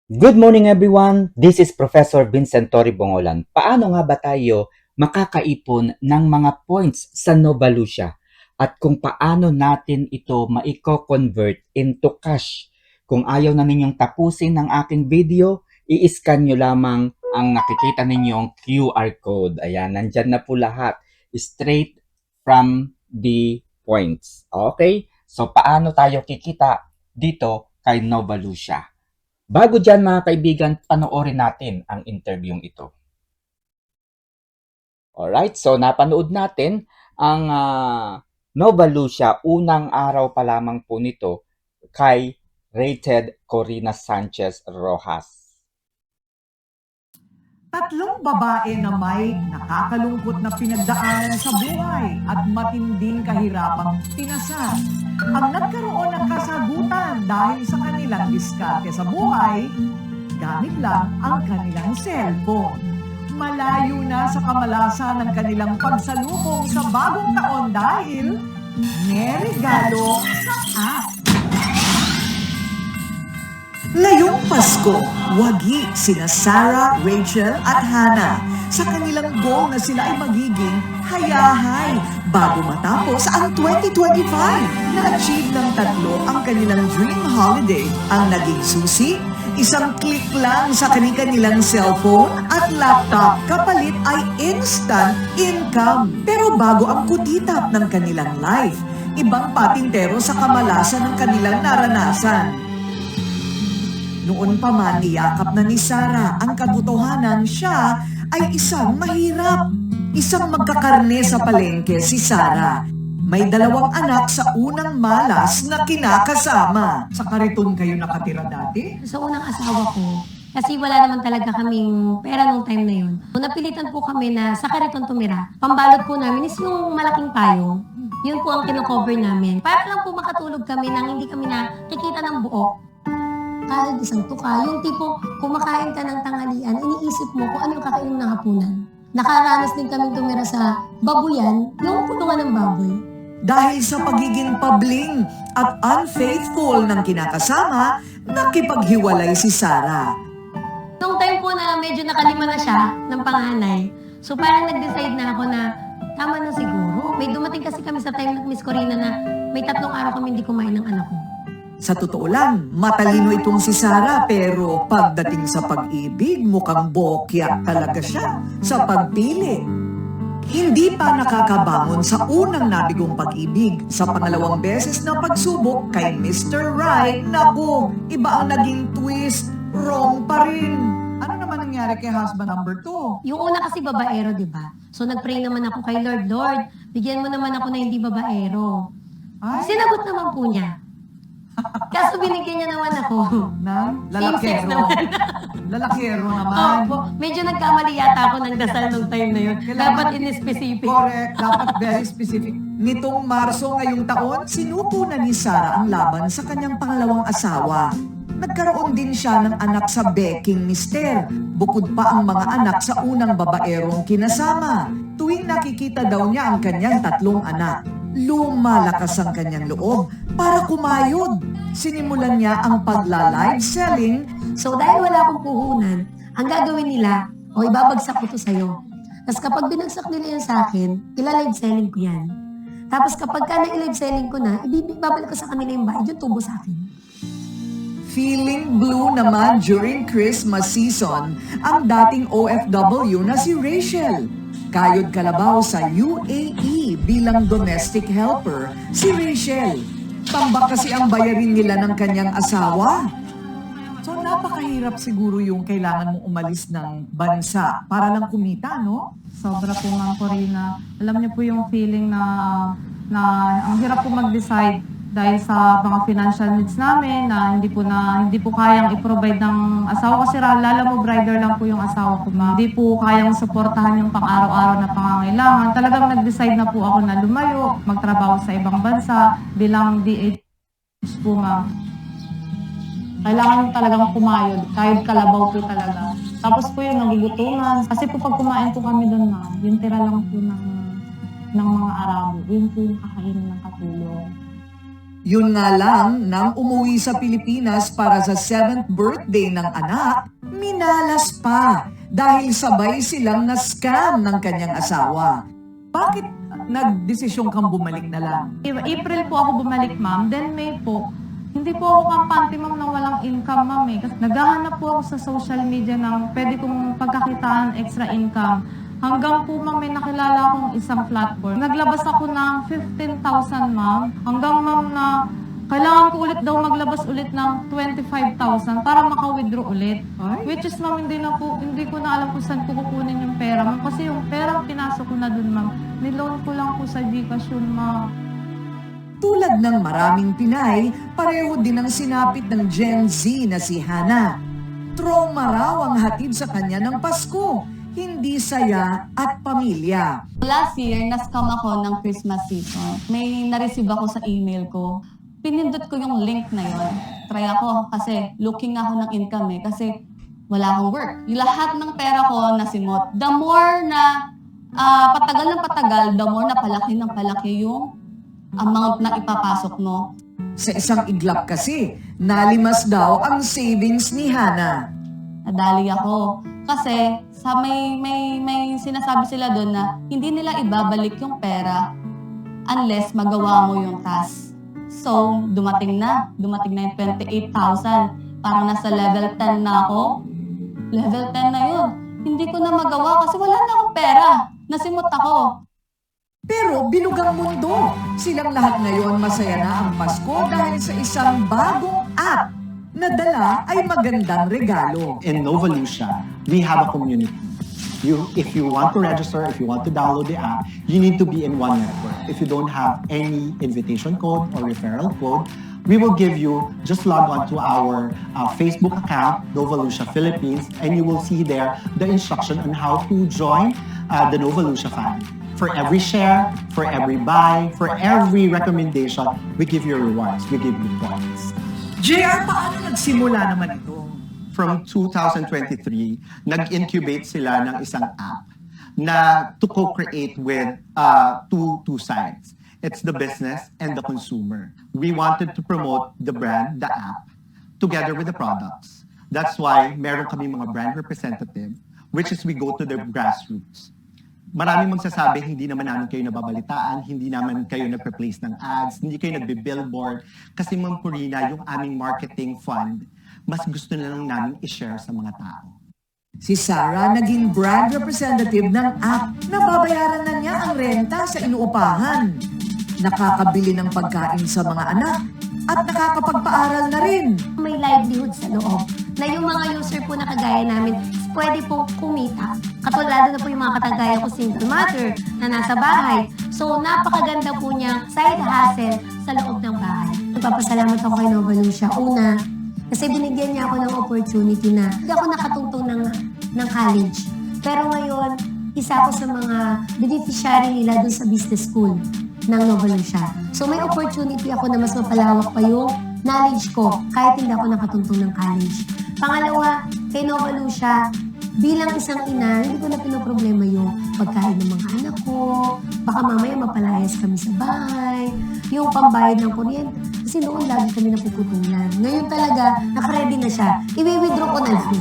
Good morning everyone! This is Professor Vincent Tori Bongolan. Paano nga ba tayo makakaipon ng mga points sa Nova Lucia? At kung paano natin ito maiko-convert into cash? Kung ayaw na ninyong tapusin ng aking video, i-scan nyo lamang ang nakikita ninyong QR code. Ayan, nandyan na po lahat. Straight from the points. Okay? So, paano tayo kikita dito kay Nova Lucia? Bago dyan mga kaibigan, panoorin natin ang interviewing ito. Alright, so napanood natin ang Nova Lucia, unang araw pa lamang po nito kay Rated Corina Sanchez Rojas. Tatlong babae na may nakakalungkot na pinagdaanan sa buhay at matinding kahirapang tinasan. Ang nagkaroon ng kasagutan dahil sa kanilang diskarte sa buhay, gamit lang ang kanilang cellphone. Malayo na sa kamalasan ng kanilang pagsalubong sa bagong taon dahil may regalo sa app. Ngayong Pasko, wagi sina Sarah, Rachel at Hannah sa kanilang goal na sila ay magiging hayahay bago matapos ang 2025. Na-achieve ng tatlo ang kanilang dream holiday. Ang naging susi, isang click lang sa kanilang cellphone at laptop kapalit ay instant income. Pero bago ang kutitap ng kanilang life, ibang patintero sa kamalasan ng kanilang naranasan. Noon pa man iyakap na ni Sarah ang katotohanan siya ay isang mahirap. Isang magkakarne sa palengke si Sarah. May 2 anak sa unang malas na kinakasama. Sa Kariton kayo nakatira dati? Sa unang asawa ko, kasi wala naman talaga kaming pera nung time na yun. So, napilitan po kami na sa Kariton tumira. Pambalot po namin is yung malaking payong. Yun po ang kino-cover namin. Para lang po makatulog kami nang hindi kami nakikita ng buo. Kahit isang tuka, yung tipo kumakain ka ng tanghalian, iniisip mo kung ano yung kakainin ng hapunan. Nakaranas din kami tumira sa babuyan, yung kulungan ng baboy. Dahil sa pagiging pabling at unfaithful ng kinakasama, nakipaghiwalay si Sarah. Nung time po na medyo nakalima na siya ng panganay, so parang nag-decide na ako na tama na siguro. May dumating kasi kami sa time ng Miss Corina na may 3 araw kami hindi kumain ng anak ko. Sa totoo lang, matalino itong si Sarah pero pagdating sa pag-ibig, mukhang bokya talaga siya sa pagpili. Hindi pa nakakabangon sa unang nabigong pag-ibig. Sa pangalawang beses na pagsubok kay Mr. Right, naku, iba ang naging twist, wrong pa rin. Ano naman nangyari kay husband number 2? Yung una kasi babaero, di ba? So nag-pray naman ako kay Lord, Lord, bigyan mo naman ako na hindi babaero. Sinagot naman po niya. Kaso binigyan niya naman ako. Ng Same-sex lalakero. naman. Lalakero naman. Opo, medyo nagkamali yata ako ng dasal nung time na yun. Dapat in-specific. Correct, dapat very specific. Nitong Marso ngayong taon, sinuko na ni Sarah ang laban sa kanyang pangalawang asawa. Nagkaroon din siya ng anak sa beking mister, bukod pa ang mga anak sa unang babaerong kinasama. Tuwing nakikita daw niya ang kanyang 3 anak, lumalakas ang kanyang loob para kumayod. Sinimulan niya ang pagla-live selling. So dahil wala akong puhunan, ang gagawin nila, o ibabagsak ko to sa'yo. Tapos kapag binagsak nila yan sa akin, ila-live selling ko yan. Tapos kapag ka na-live selling ko na, ibabalik ko sa kanila yung bayad, yung tubo sa akin. Feeling blue naman during Christmas season ang dating OFW na si Rachel. Kayod kalabaw sa UAE bilang domestic helper si Rachel. Tambak kasi ang bayarin nila ng kanyang asawa. So napakahirap siguro yung kailangan mong umalis ng bansa para lang kumita, no? Sobra po, Ma'am Corina. Alam niyo po yung feeling na ang hirap po mag-decide dahil sa mga financial needs namin na hindi po kayang i-provide ng asawa kasi lala mo brider lang po yung asawa ko, Ma'am. Hindi po kayang suportahan yung pang-araw-araw na pangangailangan. Talagang nag-decide na po ako na lumayo, magtrabaho sa ibang bansa bilang DH po, Ma'am. Kailangan talagang kumayod. Kahit kalabaw po talaga. Tapos po yung nagugutuman. Kasi po pag kumain po kami doon, Ma'am, yung tira lang po ng mga Arabo, yun po yung kakainin ng katulong. Yun nga lang, nang umuwi sa Pilipinas para sa 7th birthday ng anak, minalas pa dahil sabay silang na-scam ng kanyang asawa. Bakit nagdesisyon kang bumalik na lang? April po ako bumalik, ma'am. Then May po, hindi po ako kampante, ma'am, na walang income, ma'am. Kasi naghahanap po ako sa social media ng pwede kong pagkakitaan extra income. Hanggang po, ma'am, may nakilala akong isang platform. Naglabas ako ng 15,000, ma'am. Hanggang, ma'am, na kailangan ko ulit daw maglabas ulit ng 25,000 para maka-withdraw ulit. Ay. Which is, ma'am, hindi ko na alam kung saan ko kukunin yung pera, ma'am. Kasi yung pera pinasok ko na dun, ma'am. Niloan ko lang po sa Gcash yun, ma'am. Tulad ng maraming Pinay, pareho din ang sinapit ng Gen Z na si Hana. Trauma raw ang hatid sa kanya ng Pasko, hindi saya at pamilya. Last year, na-scam ako ng Christmas season. May na-receive ako sa email ko. Pinindot ko yung link na yon. Try ako kasi looking ako ng income kasi wala akong work. Yung lahat ng pera ko nasimot. The more na patagal ng patagal, the more na palaki ng palaki yung amount na ipapasok mo. Sa isang iglap kasi, nalimas daw ang savings ni Hana. Nadali ako. Kasi sa may sinasabi sila doon na hindi nila ibabalik yung pera unless magawa mo yung task. So, dumating na yung 28,000. Parang nasa level 10 na ako. Level 10 na yun. Hindi ko na magawa kasi wala na akong pera. Nasimot ako. Pero binugang mundo. Silang lahat ngayon masaya na ang Pasko dahil sa isang bagong app na dala ay magandang regalo. In Nova Lucia, we have a community. If you want to register, if you want to download the app, you need to be in one network. If you don't have any invitation code or referral code, we will give you, just log on to our Facebook account, Nova Lucia Philippines, and you will see there the instruction on how to join the Nova Lucia family. For every share, for every buy, for every recommendation, we give you rewards, we give you points. JR, paano nagsimula naman ito? From 2023, nag-incubate sila ng isang app na to co-create with two sides. It's the business and the consumer. We wanted to promote the brand, the app, together with the products. That's why meron kami mga brand representative, which is we go to the grassroots. Maraming magsasabi, hindi naman namin kayo nababalitaan, hindi naman kayo nagpe-place ng ads, hindi kayo nagbe-billboard. Kasi Ma'am Purina, yung aming marketing fund, mas gusto na lang namin i-share sa mga tao. Si Sarah naging brand representative ng app na babayaran na niya ang renta sa inuupahan. Nakakabili ng pagkain sa mga anak at nakakapagpaaral na rin. May livelihood sa loob na yung mga user po na kagaya namin pwede po kumita. Katulad na po yung mga katagaya ko single mother na nasa bahay. So, napakaganda po niyang side hustle sa loob ng bahay. Nagpapasalamat ako kay Nova Lucia. Una, kasi binigyan niya ako ng opportunity na hindi ako nakatungtong ng college. Pero ngayon, isa ako sa mga beneficiary nila dun sa business school ng Nova Lucia. So, may opportunity ako na mas mapalawak pa yung knowledge ko kahit hindi ako nakatungtong ng college. Pangalawa, kay Nova Lucia, bilang isang ina, hindi ko na pinoproblema yung pagkain ng mga anak ko. Baka mamaya mapalayas kami sa bahay. Yung pambayad ng kuryente. Kasi noon lagi kami napuputulan. Ngayon talaga, nakaready na siya. I-withdraw ko na lang.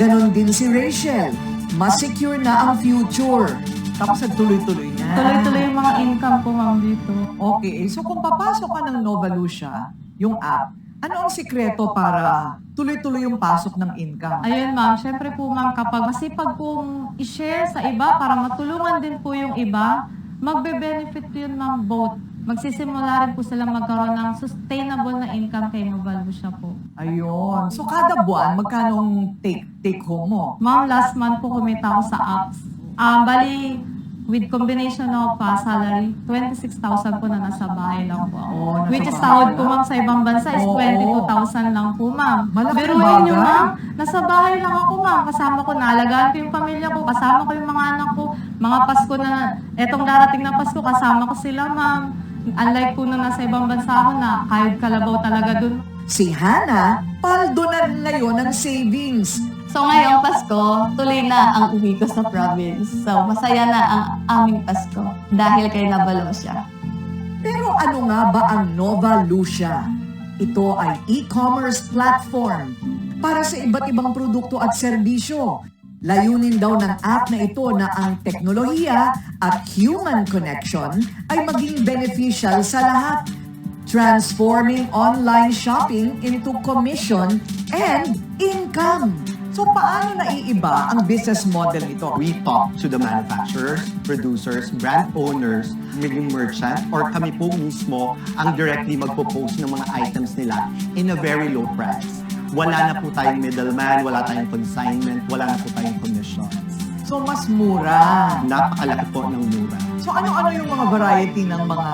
Ganon din si Rachel. Mas secure na ang future. Tapos tuloy-tuloy na. Tuloy-tuloy yung mga income ko, ma'am, dito. Okay, so kung papasok ka ng Nova Lucia, yung app, ano ang sikreto para tuloy-tuloy yung pasok ng income? Ayun, ma'am. Siyempre po, ma'am, kapag masipag pong i-share sa iba para matulungan din po yung iba, magbe-benefit yun, ma'am, both. Magsisimula rin po silang magkaroon ng sustainable na income kay Nova Lucia po. Ayun. So kada buwan, magkano ang take home mo? Ma'am, last month po kumita ako sa apps. Bali, with combination of salary, 26,000 po na nasa bahay lang po ako. Oh, nasa Which is bahay sahod lang. po, ma'am, sa ibang bansa is Oo. 22,000 lang po, ma'am. Malaking Pero yun yung, bagay. ma'am, nasa bahay lang ako, ma'am. Kasama ko, naalagaan ko yung pamilya ko, kasama ko yung mga anak ko. Mga Pasko na, etong darating na Pasko, kasama ko sila, ma'am. Unlike po na nasa ibang bansa ako na kahit kalabaw talaga dun. Si Hana, paldo na rin ngayon ang savings. So ngayong Pasko, tuloy na ang uwi ko sa province. So masaya na ang aming Pasko dahil kay Nova Lucia. Pero ano nga ba ang Nova Lucia? Ito ay e-commerce platform para sa iba't ibang produkto at serbisyo. Layunin daw ng app na ito na ang teknolohiya at human connection ay maging beneficial sa lahat, transforming online shopping into commission and income. So paano naiiba ang business model nito? We talk to the manufacturers, producers, brand owners, maging merchant, or kami po mismo ang directly magpo-post ng mga items nila in a very low price. Wala na po tayong middleman, wala tayong consignment, wala na po tayong commissions. So mas mura. Napakalaki po ng mura. So ano-ano yung mga variety ng mga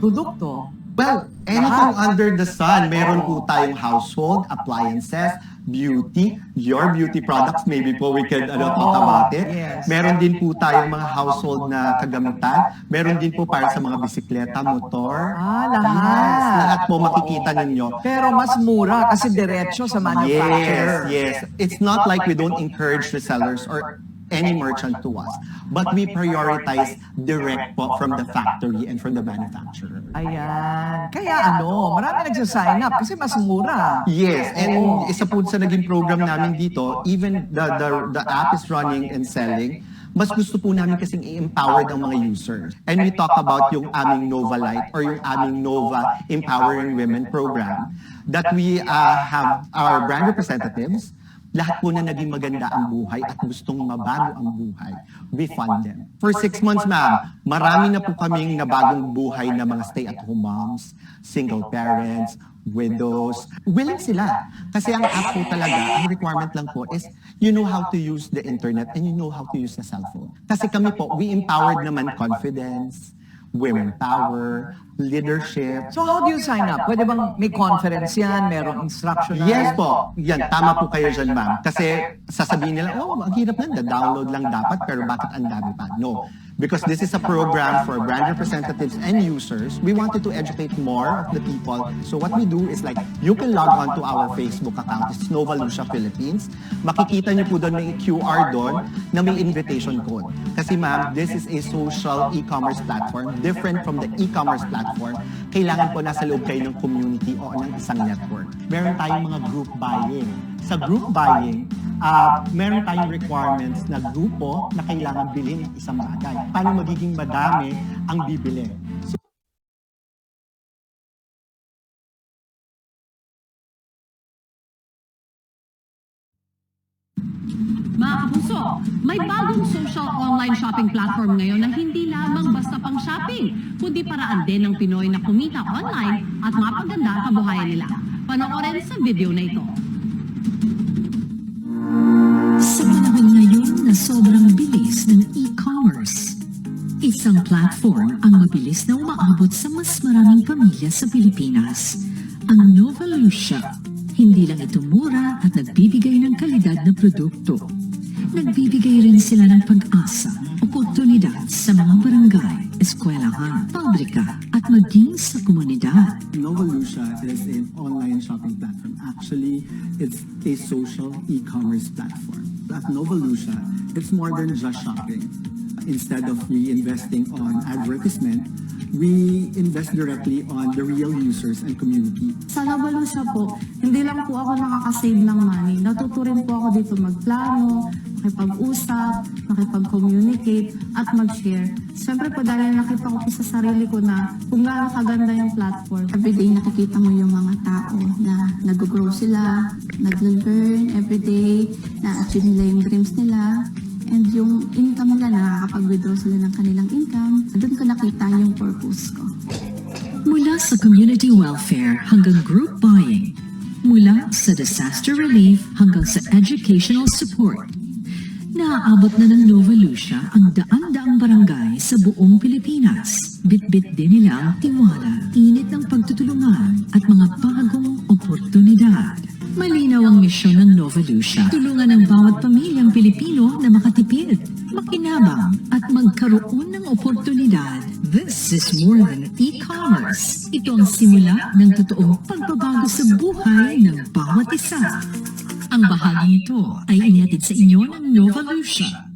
produkto? Well, anything under the sun. Meron po tayong household, appliances, beauty, your beauty products. Maybe po we can talk about it. Yes. Meron din po tayong mga household na kagamitan. Meron din po para sa mga bisikleta, motor. Lahat. Yes, lahat po makikita ninyo. Pero mas mura kasi diretso sa manufacturer. Yes. It's not like we don't encourage resellers or any merchant to us, but we prioritize direct po from the factory and from the manufacturer. Ayan. Kaya marami nagsasign up kasi mas mura. Yes, and isa po sa naging program namin dito, even the app is running and selling, mas gusto po namin kasing i-empower ng mga users. And we talk about yung aming Nova Light or yung aming Nova Empowering Women program that we have our brand representatives. Lahat po na naging maganda ang buhay at gustong mabago ang buhay, we fund them. For 6 months, ma'am, marami na po kaming nabagong buhay na mga stay-at-home moms, single parents, widows. Willing sila. Kasi ang app po talaga, ang requirement lang po is you know how to use the internet and you know how to use the cellphone. Kasi kami po, we empowered naman confidence, women power, leadership. So how do you sign up? Pwede bang may conference yan? Merong instruction? Yes po. Yan, tama po kayo dyan, ma'am. Kasi sasabihin nila, ang hirap na, download lang dapat, pero bakit ang dami pa? No. Because this is a program for brand representatives and users. We wanted to educate more of the people. So what we do is like, you can log on to our Facebook account. It's Nova Lucia Philippines. Makikita niyo po doon may QR doon na may invitation code. Kasi ma'am, this is a social e-commerce platform, different from the e-commerce platform. Kailangan po nasa loob kayo ng community o ng isang network. Meron tayong mga group buying. Sa group buying, meron tayong requirements na grupo na kailangan bilhin ng isang bagay. Paano magiging madami ang bibili? So, Mga kapuso, may bagong social online shopping platform ngayon na hindi lamang basta pang shopping, kundi paraan din ng Pinoy na kumita online at mapaganda ang kabuhayan nila. Panoorin sa video na ito. Sa panahon ngayon na sobrang bilis ng e-commerce, isang platform ang mabilis na umaabot sa mas maraming pamilya sa Pilipinas, ang Nova Lucia. Hindi lang ito mura at nagbibigay ng kalidad na produkto. Nagbibigay rin sila ng pag-asa, oportunidad sa mga barangay, eskwelahan, pabrika at maging sa komunidad. Nova Lucia is an online shopping platform. Actually, it's a social e-commerce platform. At Nova Lucia, it's more than just shopping. Instead of reinvesting on advertisement, we invest directly on the real users and community. Sa Nova Lucia po, hindi lang po ako nakaka-save ng money. Natuto rin po ako dito magplano, makipag-usap, makipag-communicate, at mag-share. Siyempre po dahil nakita ko po sa sarili ko na kung gaano kaganda yung platform. Everyday nakikita mo yung mga tao na nag-grow sila, nag-learn everyday, na-achieve nila yung dreams nila. And yung income nila, nakakapag-withdraw sila ng kanilang income. Doon ko nakita yung purpose ko. Mula sa community welfare hanggang group buying, mula sa disaster relief hanggang sa educational support, naaabot na ng Nova Lucia ang daan-daang barangay sa buong Pilipinas. Bit-bit din nila ang tiwala, init ng pagtutulungan at mga bagong oportunidad. Malinaw ang misyon ng Nova Lucia. Tulungan ang bawat pamilyang Pilipino na makatipid, makinabang at magkaroon ng oportunidad. This is more than e-commerce. Ito ang simula ng totoong pagbabago sa buhay ng bawat isa. Ang bahagi ito ay inihatid sa inyo ng Nova Lucia.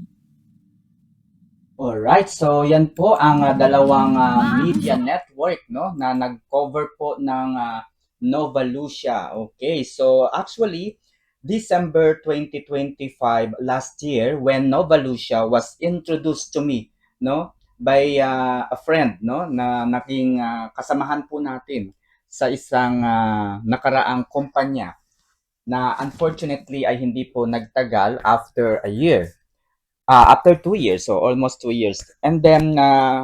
Alright, so yan po ang dalawang media network no na nag-cover po ng Nova Lucia. Okay, so actually December 2025 last year when Nova Lucia was introduced to me no by a friend no na naging kasamahan po natin sa isang nakaraang kumpanya na unfortunately ay hindi po nagtagal after a year. After 2 years, so almost 2 years. And then,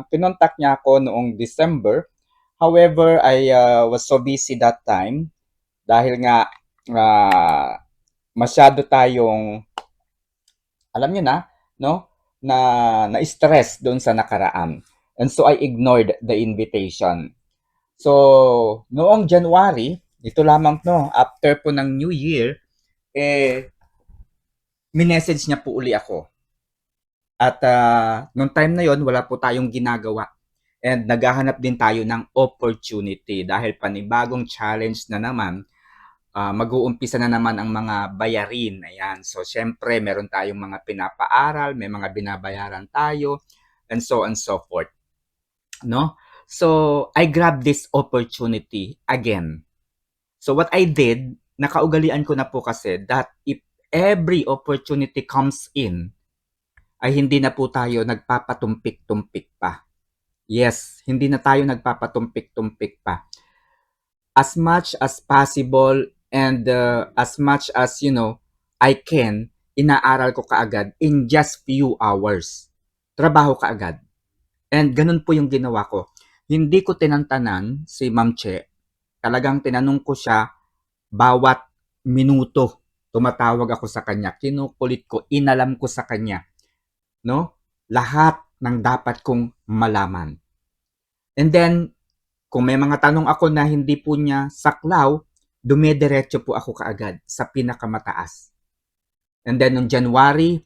pinontak niya ako noong December. However, I was so busy that time dahil nga masyado tayong, alam niyo na, no? Na-stress doon sa nakaraan. And so I ignored the invitation. So, noong January, ito lamang no, after po ng New Year, minessage niya po uli ako. At nung time na yon wala po tayong ginagawa. And naghahanap din tayo ng opportunity dahil panibagong challenge na naman, mag-uumpisa na naman ang mga bayarin. Ayan. So, syempre, meron tayong mga pinapaaral, may mga binabayaran tayo, and so on and so forth. No? So, I grabbed this opportunity again. So, what I did, nakaugalian ko na po kasi that if every opportunity comes in, ay hindi na po tayo nagpapatumpik-tumpik pa. Yes, hindi na tayo nagpapatumpik-tumpik pa. As much as possible and as much as, I can, inaaral ko kaagad in just few hours. Trabaho kaagad. And ganun po yung ginawa ko. Hindi ko tinantanan si Ma'am Che. Talagang tinanong ko siya bawat minuto. Tumatawag ako sa kanya. Kinukulit ko, inalam ko sa kanya. No? Lahat ng dapat kong malaman. And then, kung may mga tanong ako na hindi po niya saklaw, dumidiretso po ako kaagad sa pinakamataas. And then, noong January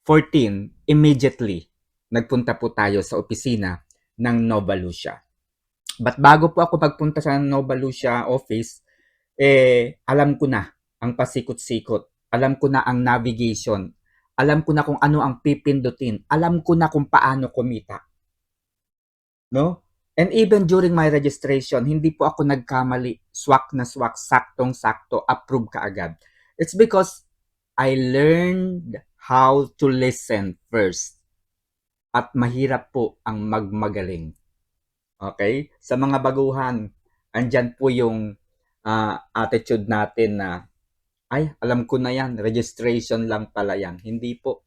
14, immediately, nagpunta po tayo sa opisina ng Nova Lucia. But bago po ako pagpunta sa Nova Lucia office, alam ko na ang pasikot-sikot. Alam ko na ang navigation. Alam ko na kung ano ang pipindutin. Alam ko na kung paano kumita. No? And even during my registration, hindi po ako nagkamali. Swak na swak, saktong-sakto, approve kaagad. It's because I learned how to listen first. At mahirap po ang magmagaling. Okay? Sa mga baguhan, andyan po yung attitude natin na, ay, alam ko na yan, registration lang pala yan. Hindi po.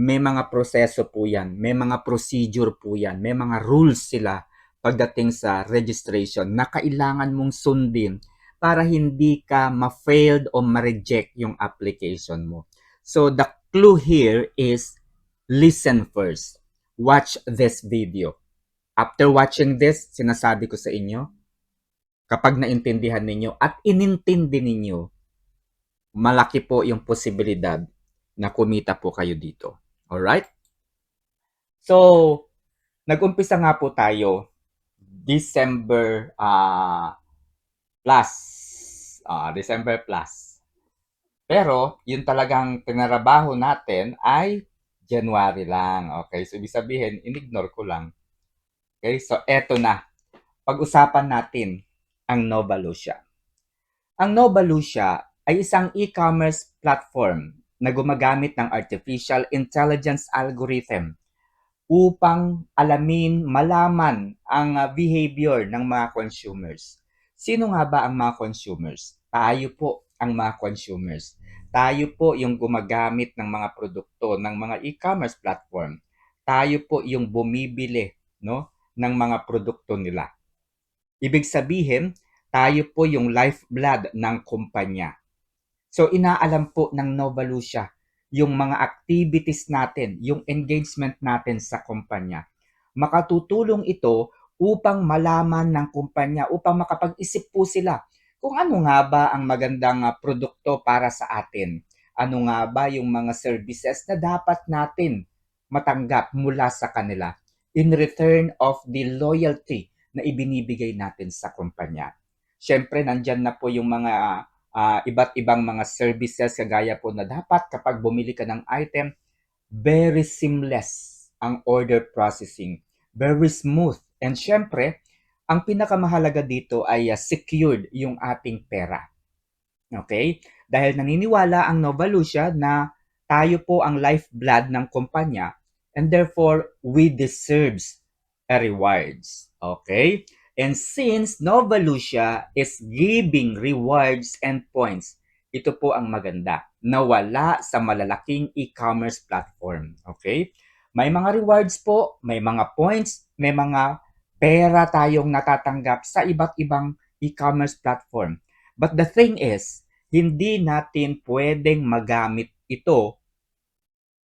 May mga proseso po yan, may mga procedure po yan, may mga rules sila pagdating sa registration na kailangan mong sundin para hindi ka ma-failed o ma-reject yung application mo. So the clue here is listen first. Watch this video. After watching this, sinasabi ko sa inyo, kapag naintindihan ninyo at inintindi ninyo, malaki po yung posibilidad na kumita po kayo dito. Alright? So, nag-umpisa nga po tayo December plus. December plus. Pero, yung talagang pinarabaho natin ay January lang. Okay? So, ibig sabihin, in-ignore ko lang. Okay? So, eto na. Pag-usapan natin ang Nova Lucia. Ang Nova Lucia ay isang e-commerce platform na gumagamit ng artificial intelligence algorithm upang malaman ang behavior ng mga consumers. Sino nga ba ang mga consumers? Tayo po ang mga consumers. Tayo po yung gumagamit ng mga produkto ng mga e-commerce platform. Tayo po yung bumibili, no, ng mga produkto nila. Ibig sabihin, tayo po yung lifeblood ng kumpanya. So, inaalam po ng Nova Lucia yung mga activities natin, yung engagement natin sa kumpanya. Makatutulong ito upang malaman ng kumpanya, upang makapag-isip po sila kung ano nga ba ang magandang produkto para sa atin. Ano nga ba yung mga services na dapat natin matanggap mula sa kanila in return of the loyalty na ibinibigay natin sa kumpanya. Siyempre, nandyan na po yung mga iba't ibang mga services kagaya po na dapat kapag bumili ka ng item, very seamless ang order processing. Very smooth. And syempre, ang pinakamahalaga dito ay secured yung ating pera. Okay? Dahil naniniwala ang Nova Lucia na tayo po ang lifeblood ng kumpanya and therefore we deserves a rewards. Okay? And since Nova Lucia is giving rewards and points, ito po ang maganda na wala sa malalaking e-commerce platform. Okay? May mga rewards po, may mga points, may mga pera tayong natatanggap sa iba't ibang e-commerce platform. But the thing is, hindi natin pwedeng magamit ito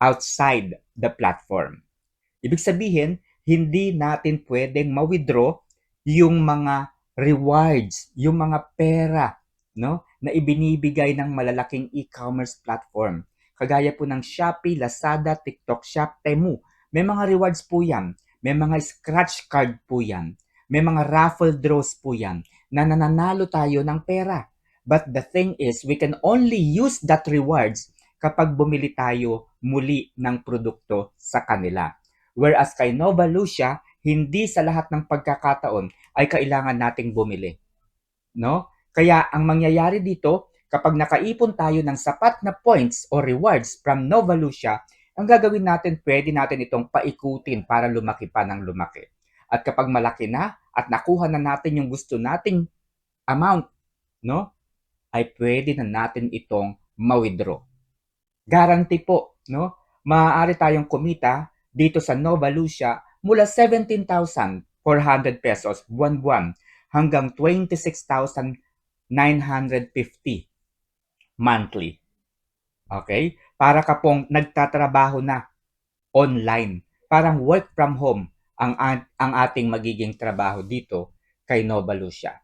outside the platform. Ibig sabihin, hindi natin pwedeng ma-withdraw yung mga rewards, yung mga pera, no, na ibinibigay ng malalaking e-commerce platform. Kagaya po ng Shopee, Lazada, TikTok Shop, Temu. May mga rewards po yan. May mga scratch card po yan. May mga raffle draws po yan na nananalo tayo ng pera. But the thing is, we can only use that rewards kapag bumili tayo muli ng produkto sa kanila. Whereas kay Nova Lucia, hindi sa lahat ng pagkakataon ay kailangan nating bumili. No? Kaya ang mangyayari dito, kapag nakaipon tayo ng sapat na points or rewards from Nova Lucia, ang gagawin natin, pwede natin itong paikutin para lumaki pa ng lumaki. At kapag malaki na at nakuha na natin yung gusto nating amount, no, ay pwede na natin itong ma-withdraw. Guarantee po, no? Maaari tayong kumita dito sa Nova Lucia mula 17,400 pesos buwan-buwan hanggang 26,950 monthly. Okay? Para ka pong nagtatrabaho na online. Parang work from home ang ating magiging trabaho dito kay Nova Lucia.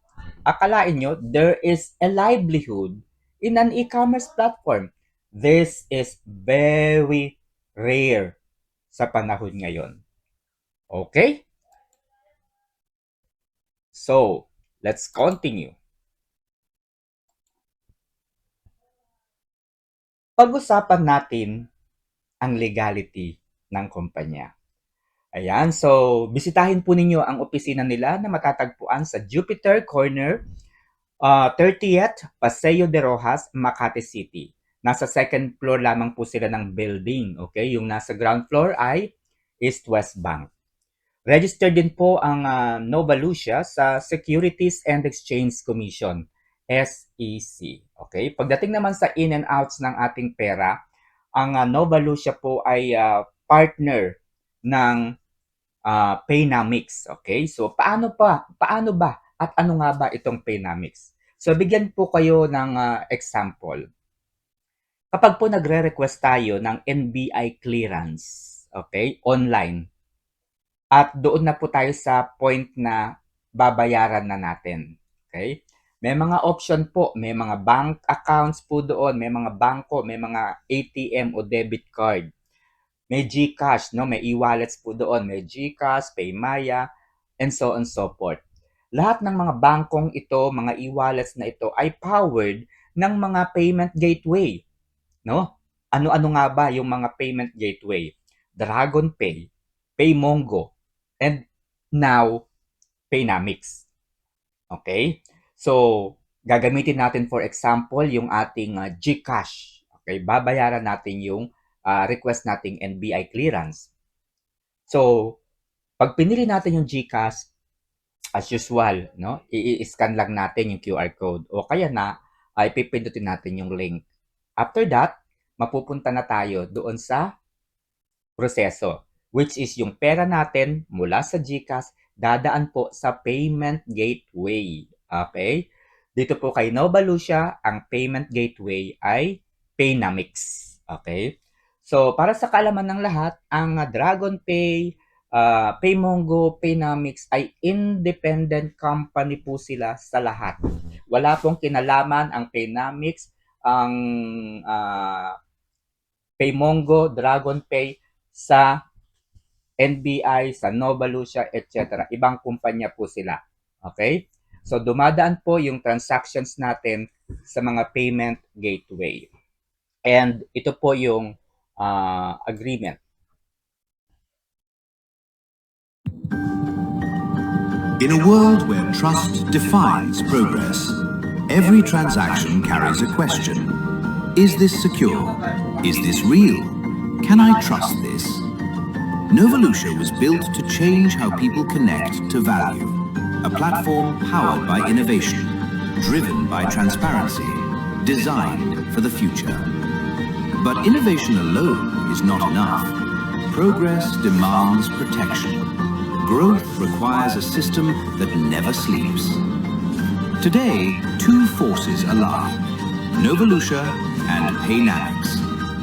Akalain nyo, there is a livelihood in an e-commerce platform. This is very rare sa panahon ngayon. Okay? So, let's continue. Pag-usapan natin ang legality ng kumpanya. Ayan, so bisitahin po ninyo ang opisina nila na matatagpuan sa Jupiter Corner, 30th Paseo de Rojas, Makati City. Nasa second floor lamang po sila ng building, okay? Yung nasa ground floor ay East West Bank. Registered din po ang Nova Lucia sa Securities and Exchange Commission, SEC. Okay? Pagdating naman sa in and outs ng ating pera, ang Nova Lucia po ay partner ng Paynamics. Okay? So, paano ba? At ano nga ba itong Paynamics? So, bigyan po kayo ng example. Kapag po nagre-request tayo ng NBI clearance, okay, online, at doon na po tayo sa point na babayaran na natin. Okay? May mga option po, may mga bank accounts po doon, may mga bangko, may mga ATM o debit card. May GCash, no? May e-wallets po doon, may GCash, Paymaya, and so on and so forth. Lahat ng mga bangkong ito, mga e-wallets na ito ay powered ng mga payment gateway, no? Ano-ano nga ba yung mga payment gateway? Dragon Pay, Paymongo, and now Paynamics. Okay? So, gagamitin natin for example yung ating GCash. Okay, babayaran natin yung request nating NBI clearance. So, pag pinili natin yung GCash, as usual, no? I-scan lang natin yung QR code o kaya na ay pipindutin natin yung link. After that, mapupunta na tayo doon sa proseso, which is yung pera natin mula sa GCash dadaan po sa payment gateway. Okay? Dito po kay Nova Lucia, ang payment gateway ay Paynamics. Okay? So, para sa kaalaman ng lahat, ang Dragon Pay, Paymongo, Paynamics ay independent company po sila sa lahat. Wala pong kinalaman ang Paynamics, ang Paymongo, Dragon Pay sa NBI, sa Nova Lucia, etc. Ibang kumpanya po sila. Okay? So, dumadaan po yung transactions natin sa mga payment gateway. And ito po yung agreement. In a world where trust defines progress, every transaction carries a question. Is this secure? Is this real? Can I trust this? Novolution was built to change how people connect to value. A platform powered by innovation, driven by transparency, designed for the future. But innovation alone is not enough. Progress demands protection. Growth requires a system that never sleeps. Today, two forces align: Novolution and Paynamics,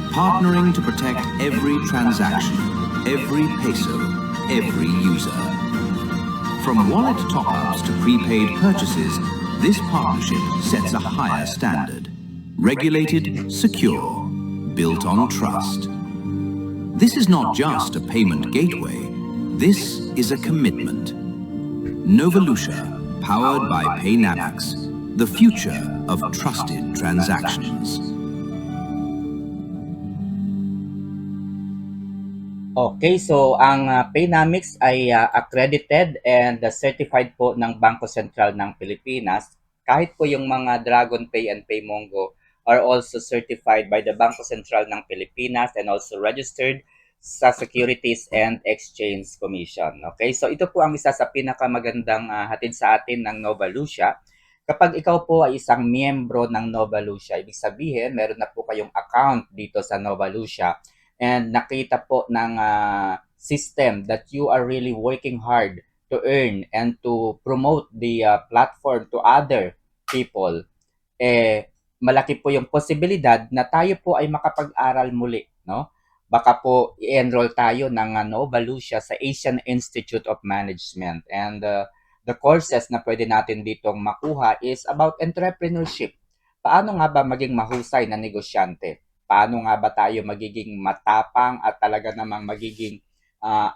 partnering to protect every transaction, every peso, every user. From wallet top-ups to prepaid purchases, this partnership sets a higher standard. Regulated, secure, built on trust. This is not just a payment gateway. This is a commitment. Novolution, powered by Paynamics, the future of trusted transactions. Okay, so ang Paynamics ay accredited and certified po ng Bangko Sentral ng Pilipinas. Kahit po yung mga DragonPay and PayMongo are also certified by the Bangko Sentral ng Pilipinas and also registered sa Securities and Exchange Commission. Okay, so ito po ang isa sa pinakamagandang hatid sa atin ng Novolution. Kapag ikaw po ay isang miyembro ng Novolution, ibig sabihin meron na po kayong account dito sa Novolution and nakita po ng system that you are really working hard to earn and to promote the platform to other people, malaki po yung posibilidad na tayo po ay makapag-aral muli, no? Baka po i-enroll tayo ng Novolution sa Asian Institute of Management. And the courses na pwede natin ditong makuha is about entrepreneurship. Paano nga ba maging mahusay na negosyante? Paano nga ba tayo magiging matapang at talaga namang magiging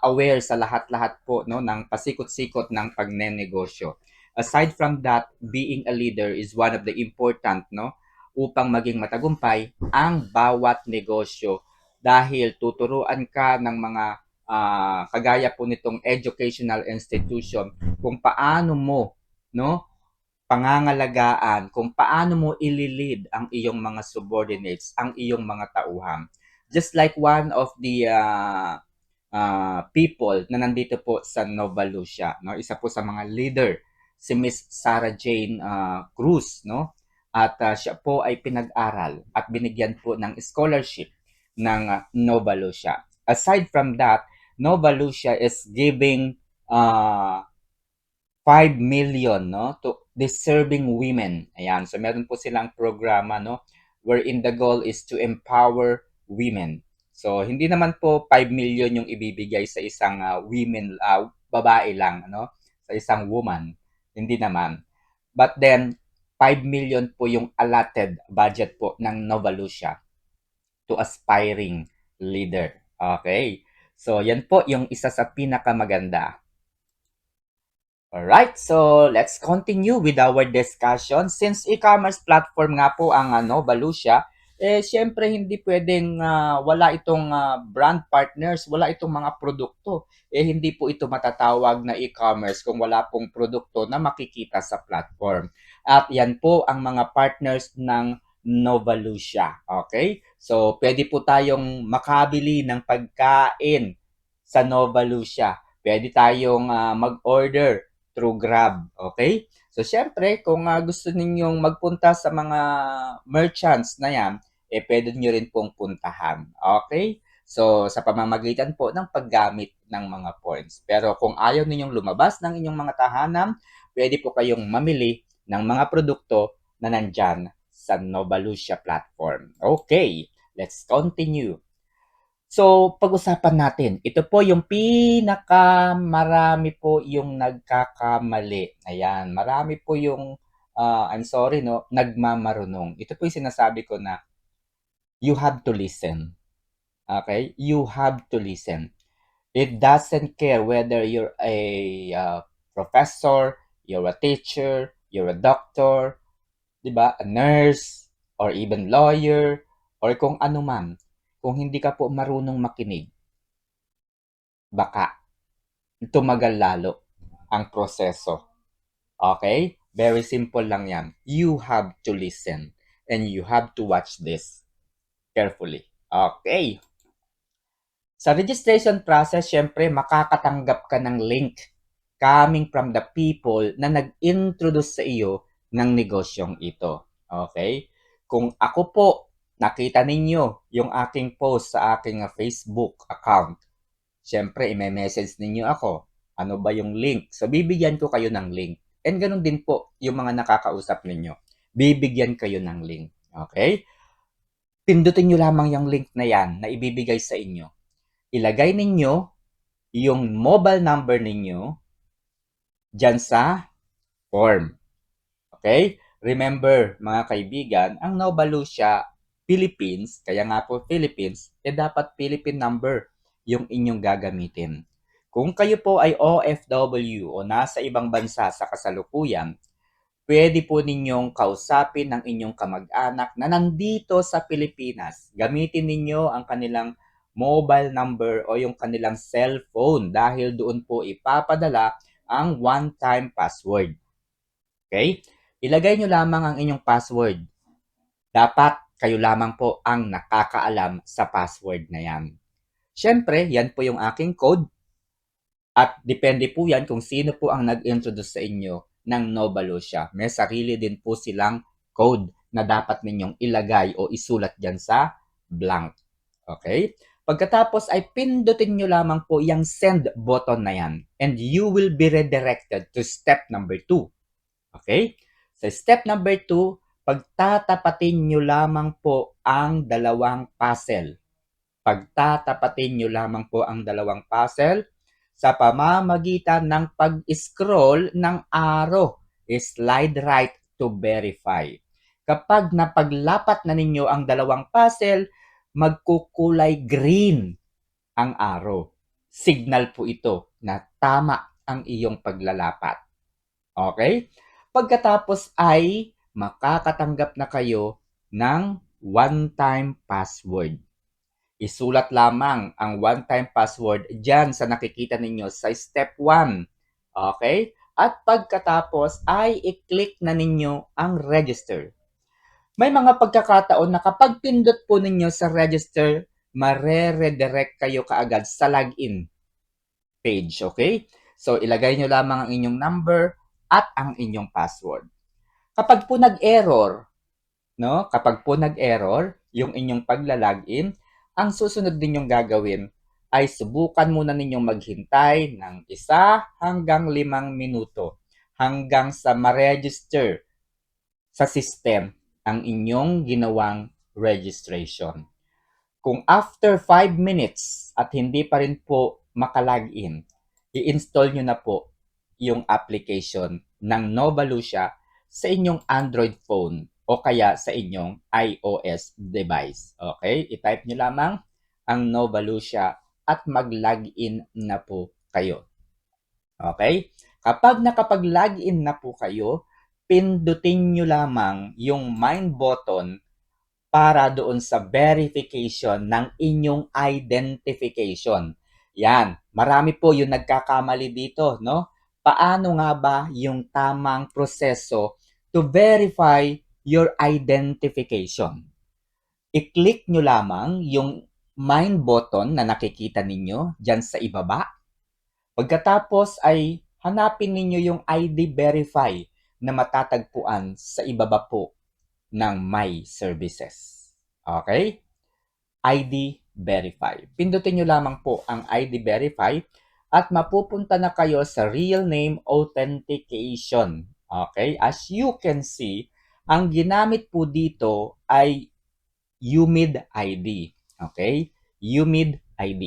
aware sa lahat-lahat po, no, ng pasikot-sikot ng pagnenegosyo. Aside from that, being a leader is one of the important, no, upang maging matagumpay ang bawat negosyo. Dahil tuturuan ka ng mga kagaya po nitong educational institution kung paano mo, no, pangangalagaan, kung paano mo ililid ang iyong mga subordinates, ang iyong mga tauhan. Just like one of the people na nandito po sa Novolution, no, isa po sa mga leader, si Miss Sarah Jane Cruz, no, at siya po ay pinag-aral at binigyan po ng scholarship ng Novolution. Aside from that, Novolution is giving 5 million, no, to deserving women. Ayan, so meron po silang programa, no, wherein the goal is to empower women. So hindi naman po 5 million yung ibibigay sa isang women, babae lang, no, sa isang woman. Hindi naman. But then 5 million po yung allotted budget po ng Novolution to aspiring leader. Okay? So, yan po yung isa sa pinakamaganda. Alright, so let's continue with our discussion. Since e-commerce platform nga po ang Novolution, syempre hindi pwedeng wala itong brand partners, wala itong mga produkto. Hindi po ito matatawag na e-commerce kung wala pong produkto na makikita sa platform. At yan po ang mga partners ng Novolution. Okay? So, pwede po tayong makabili ng pagkain sa Novolution. Pwede tayong mag-order through Grab. Okay? So, syempre, kung gusto ninyong magpunta sa mga merchants na yan, pwede nyo rin pong puntahan. Okay? So, sa pamamagitan po ng paggamit ng mga points. Pero kung ayaw ninyong lumabas ng inyong mga tahanan, pwede po kayong mamili ng mga produkto na nandyan sa Novolution platform. Okay, let's continue. So, pag-usapan natin. Ito po yung marami po yung nagkakamali. Ayan, marami po yung, I'm sorry, no, nagmamarunong. Ito po yung sinasabi ko na you have to listen. Okay? You have to listen. It doesn't care whether you're a professor, you're a teacher, you're a doctor, diba? A nurse, or even lawyer, or kung ano man. Kung hindi ka po marunong makinig, baka tumagal lalo ang proseso. Okay? Very simple lang yan. You have to listen and you have to watch this carefully. Okay. Sa registration process, syempre, makakatanggap ka ng link coming from the people na nag-introduce sa iyo ng negosyong ito. Okay? Kung ako po, nakita ninyo yung aking post sa aking Facebook account, syempre, i-message ninyo ako. Ano ba yung link? So, bibigyan ko kayo ng link. And ganun din po yung mga nakakausap ninyo. Bibigyan kayo ng link. Okay? Pindutin nyo lamang yung link na yan na ibibigay sa inyo. Ilagay ninyo yung mobile number ninyo dyan sa form. Okay? Remember, mga kaibigan, ang Nova Lucia Philippines, kaya nga po Philippines, dapat Philippine number yung inyong gagamitin. Kung kayo po ay OFW o nasa ibang bansa sa kasalukuyan, pwede po ninyong kausapin ng inyong kamag-anak na nandito sa Pilipinas. Gamitin ninyo ang kanilang mobile number o yung kanilang cellphone dahil doon po ipapadala ang one-time password. Okay? Ilagay nyo lamang ang inyong password. Dapat kayo lamang po ang nakakaalam sa password na yan. Siyempre, yan po yung aking code. At depende po yan kung sino po ang nag-introduce sa inyo ng Nova Lucia. May sarili din po silang code na dapat ninyong ilagay o isulat dyan sa blank. Okay? Pagkatapos ay pindutin nyo lamang po yung send button na yan and you will be redirected to step number 2. Okay? Sa step number 2, pagtatapatin nyo lamang po ang dalawang puzzle. Pagtatapatin nyo lamang po ang dalawang puzzle sa pamamagitan ng pag-scroll ng arrow, slide right to verify. Kapag napaglapat na ninyo ang dalawang puzzle, magkukulay green ang arrow. Signal po ito na tama ang iyong paglalapat. Okay? Pagkatapos ay makakatanggap na kayo ng one-time password. Isulat lamang ang one-time password dyan sa nakikita ninyo sa step 1. Okay? At pagkatapos ay i-click na ninyo ang register. May mga pagkakataon na kapag pindot po ninyo sa register, mare-redirect kayo kaagad sa login page. Okay? So, ilagay nyo lamang ang inyong number at ang inyong password. Kapag po nag-error, no? Kapag po nag-error yung inyong pagla-login, ang susunod ninyong gagawin ay subukan muna ninyong maghintay ng 1 hanggang 5 minuto hanggang sa ma-register sa system ang inyong ginawang registration. Kung after 5 minutes at hindi pa rin po makalagin, i-install nyo na po yung application ng Nova Lucia sa inyong Android phone o kaya sa inyong iOS device. Okay? I-type nyo lamang ang Nova Lucia at mag-login na po kayo. Okay? Kapag nakapag-login na po kayo, pindutin nyo lamang yung mine button para doon sa verification ng inyong identification. Yan, marami po yung nagkakamali dito, no? Paano nga ba yung tamang proseso to verify your identification? I-click nyo lamang yung mine button na nakikita ninyo dyan sa ibaba. Pagkatapos ay hanapin ninyo yung ID Verify na matatagpuan sa ibaba po ng My Services. Okay? ID Verify. Pindutin nyo lamang po ang ID Verify at mapupunta na kayo sa Real Name Authentication. Okay? As you can see, ang ginamit po dito ay UMID ID. Okay? UMID ID.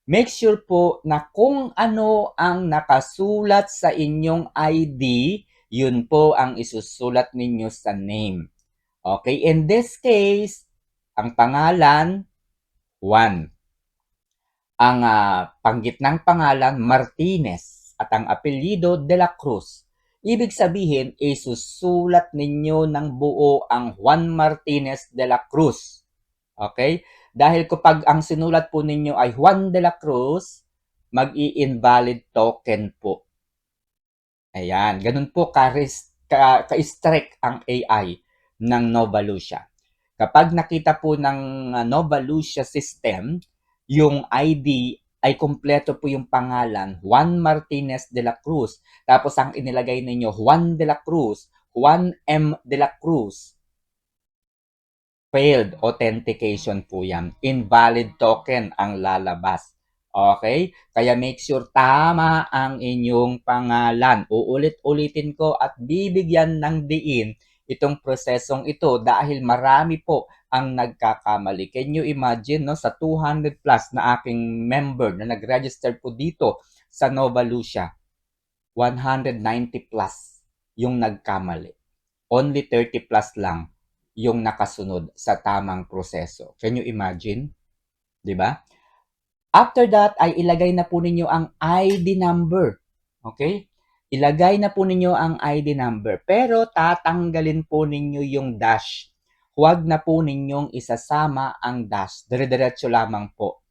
Make sure po na kung ano ang nakasulat sa inyong ID, yun po ang isusulat ninyo sa name. Okay? In this case, ang pangalan, Juan. Ang panggitnang pangalan, Martinez. At ang apelyido, De La Cruz. Ibig sabihin, isusulat ninyo ng buo ang Juan Martinez de la Cruz. Okay? Dahil kapag ang sinulat po ninyo ay Juan de la Cruz, mag-i-invalid token po Ayan, ganun po ka-strict ang AI ng Nova Lucia. Kapag nakita po ng Nova Lucia system, yung ID ay kumpleto po yung pangalan, Juan Martinez de la Cruz. Tapos ang inilagay ninyo, Juan de la Cruz, Juan M. de la Cruz. Failed authentication po yan. Invalid token ang lalabas. Okay? Kaya make sure tama ang inyong pangalan. Uulit-ulitin ko at bibigyan ng diin itong prosesong ito dahil marami po ang nagkakamali. Can you imagine, no, sa 200 plus na aking member na nag-register po dito sa Nova Lucia, 190 plus yung nagkamali. Only 30 plus lang yung nakasunod sa tamang proseso. Can you imagine? 'Di ba? After that ay ilagay na po ninyo ang ID number. Okay? Ilagay na po ninyo ang ID number pero tatanggalin po ninyo yung dash. Huwag na po ninyong isasama ang dash. Dire-diretso lamang po.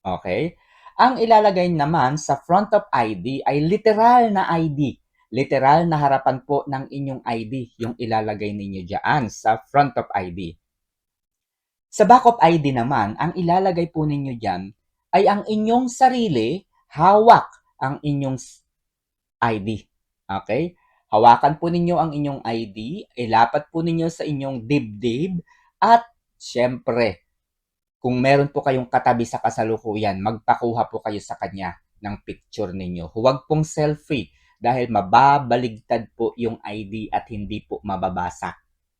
Okay? Ang ilalagay naman sa front of ID ay literal na ID. Literal na harapan po ng inyong ID yung ilalagay ninyo dyan sa front of ID. Sa back of ID naman, ang ilalagay po ninyo dyan ay ang inyong sarili, hawak ang inyong ID. Okay? Hawakan po ninyo ang inyong ID, ilapat po ninyo sa inyong dibdib, at syempre, kung meron po kayong katabi sa kasalukuyan, magpakuha po kayo sa kanya ng picture ninyo. Huwag pong selfie dahil mababaligtad po yung ID at hindi po mababasa.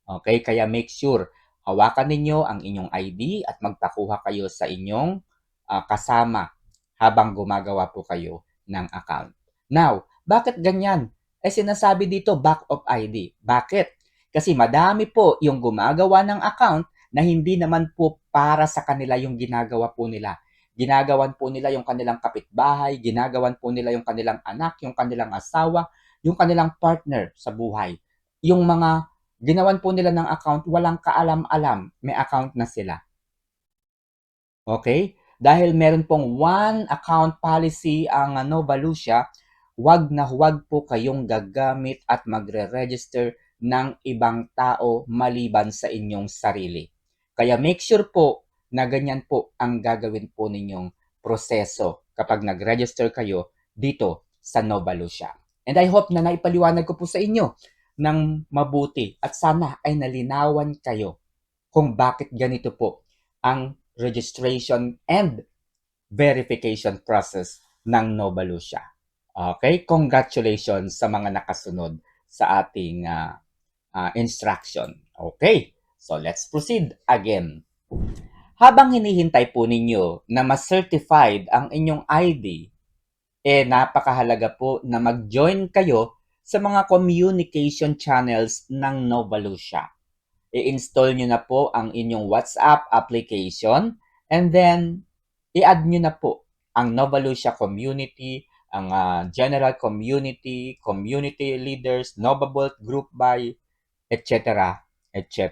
Okay? Kaya make sure, hawakan ninyo ang inyong ID at magpakuha kayo sa inyong kasama habang gumagawa po kayo ng account. Now, bakit ganyan? Sinasabi dito back of ID. Bakit? Kasi madami po yung gumagawa ng account na hindi naman po para sa kanila yung ginagawa po nila. Ginagawan po nila yung kanilang kapitbahay, ginagawan po nila yung kanilang anak, yung kanilang asawa, yung kanilang partner sa buhay. Yung mga ginawan po nila ng account, walang kaalam-alam, may account na sila. Okay? Dahil meron pong one account policy ang Nova Lucia, huwag na huwag po kayong gagamit at magre-register ng ibang tao maliban sa inyong sarili. Kaya make sure po na ganyan po ang gagawin po ninyong proseso kapag nag-register kayo dito sa Nova Lucia. And I hope na naipaliwanag ko po sa inyo ng mabuti at sana ay nalinawan kayo kung bakit ganito po ang registration and verification process ng Nova Lucia. Okay? Congratulations sa mga nakasunod sa ating instruction. Okay? So let's proceed again. Habang hinihintay po ninyo na ma-certified ang inyong ID, napakahalaga po na mag-join kayo sa mga communication channels ng Nova Lucia. I-install nyo na po ang inyong WhatsApp application and then i-add nyo na po ang Nova Lucia community, ang general community, community leaders, Nova Bolt Group by, etc. etc.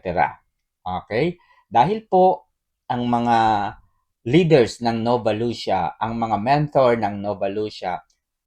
Okay? Dahil po ang mga leaders ng Nova Lucia, ang mga mentor ng Nova Lucia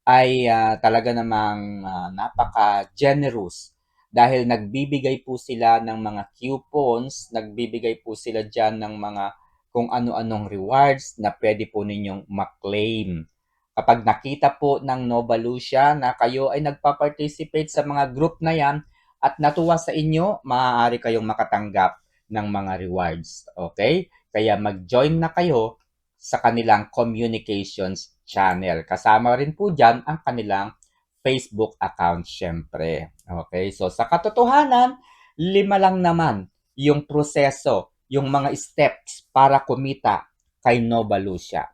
ay talaga namang napaka-generous dahil nagbibigay po sila ng mga coupons, nagbibigay po sila dyan ng mga kung ano-anong rewards na pwede po ninyong maklaim. Kapag nakita po ng Nova Lucia na kayo ay nagpa-participate sa mga group na yan at natuwa sa inyo, maaari kayong makatanggap ng mga rewards. Okay? Kaya mag-join na kayo sa kanilang communications channel. Kasama rin po dyan ang kanilang Facebook account syempre. Okay? So sa katotohanan, 5 lang naman yung proseso, yung mga steps para kumita kay Nova Lucia.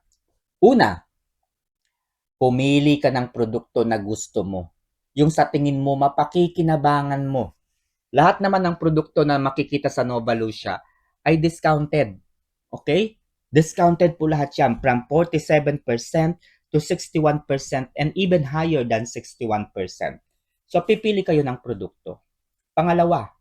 Una, pumili ka ng produkto na gusto mo. Yung sa tingin mo, mapakikinabangan mo. Lahat naman ng produkto na makikita sa Nova Lucia ay discounted. Okay? Discounted po lahat yan from 47% to 61% and even higher than 61%. So, pipili kayo ng produkto. Pangalawa,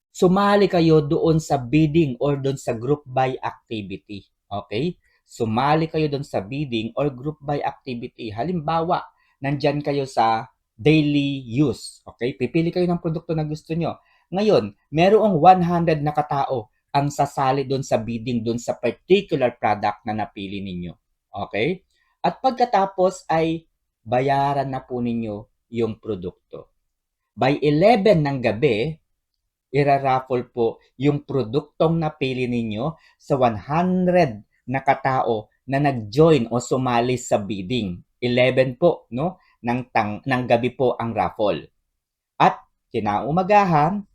sumali kayo doon sa bidding or doon sa group buy activity. Okay? Sumali kayo doon sa bidding or group buy activity. Halimbawa, nandyan kayo sa daily use. Okay? Pipili kayo ng produkto na gusto nyo. Ngayon, merong 100 na katao ang sasali doon sa bidding doon sa particular product na napili ninyo. Okay? At pagkatapos ay bayaran na po ninyo yung produkto. By 11 ng gabi, iraraffle po yung produktong napili ninyo sa 100 na katao na nag-join o sumali sa bidding. 11 po, no? Ng gabi po ang raffle. At kinaumagahan,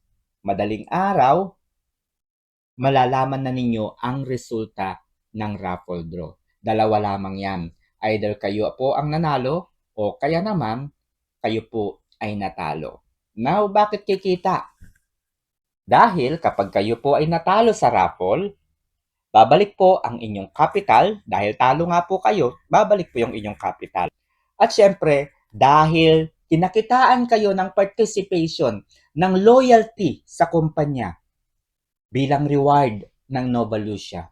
madaling araw, malalaman na ninyo ang resulta ng raffle draw. Dalawa lamang yan. Either kayo po ang nanalo o kaya naman kayo po ay natalo. Now, bakit kikita? Dahil kapag kayo po ay natalo sa raffle, babalik po ang inyong capital. Dahil talo nga po kayo, babalik po yung inyong capital. At syempre, dahil kinakitaan kayo ng participation, ng loyalty sa kumpanya, bilang reward ng Nova Lucia,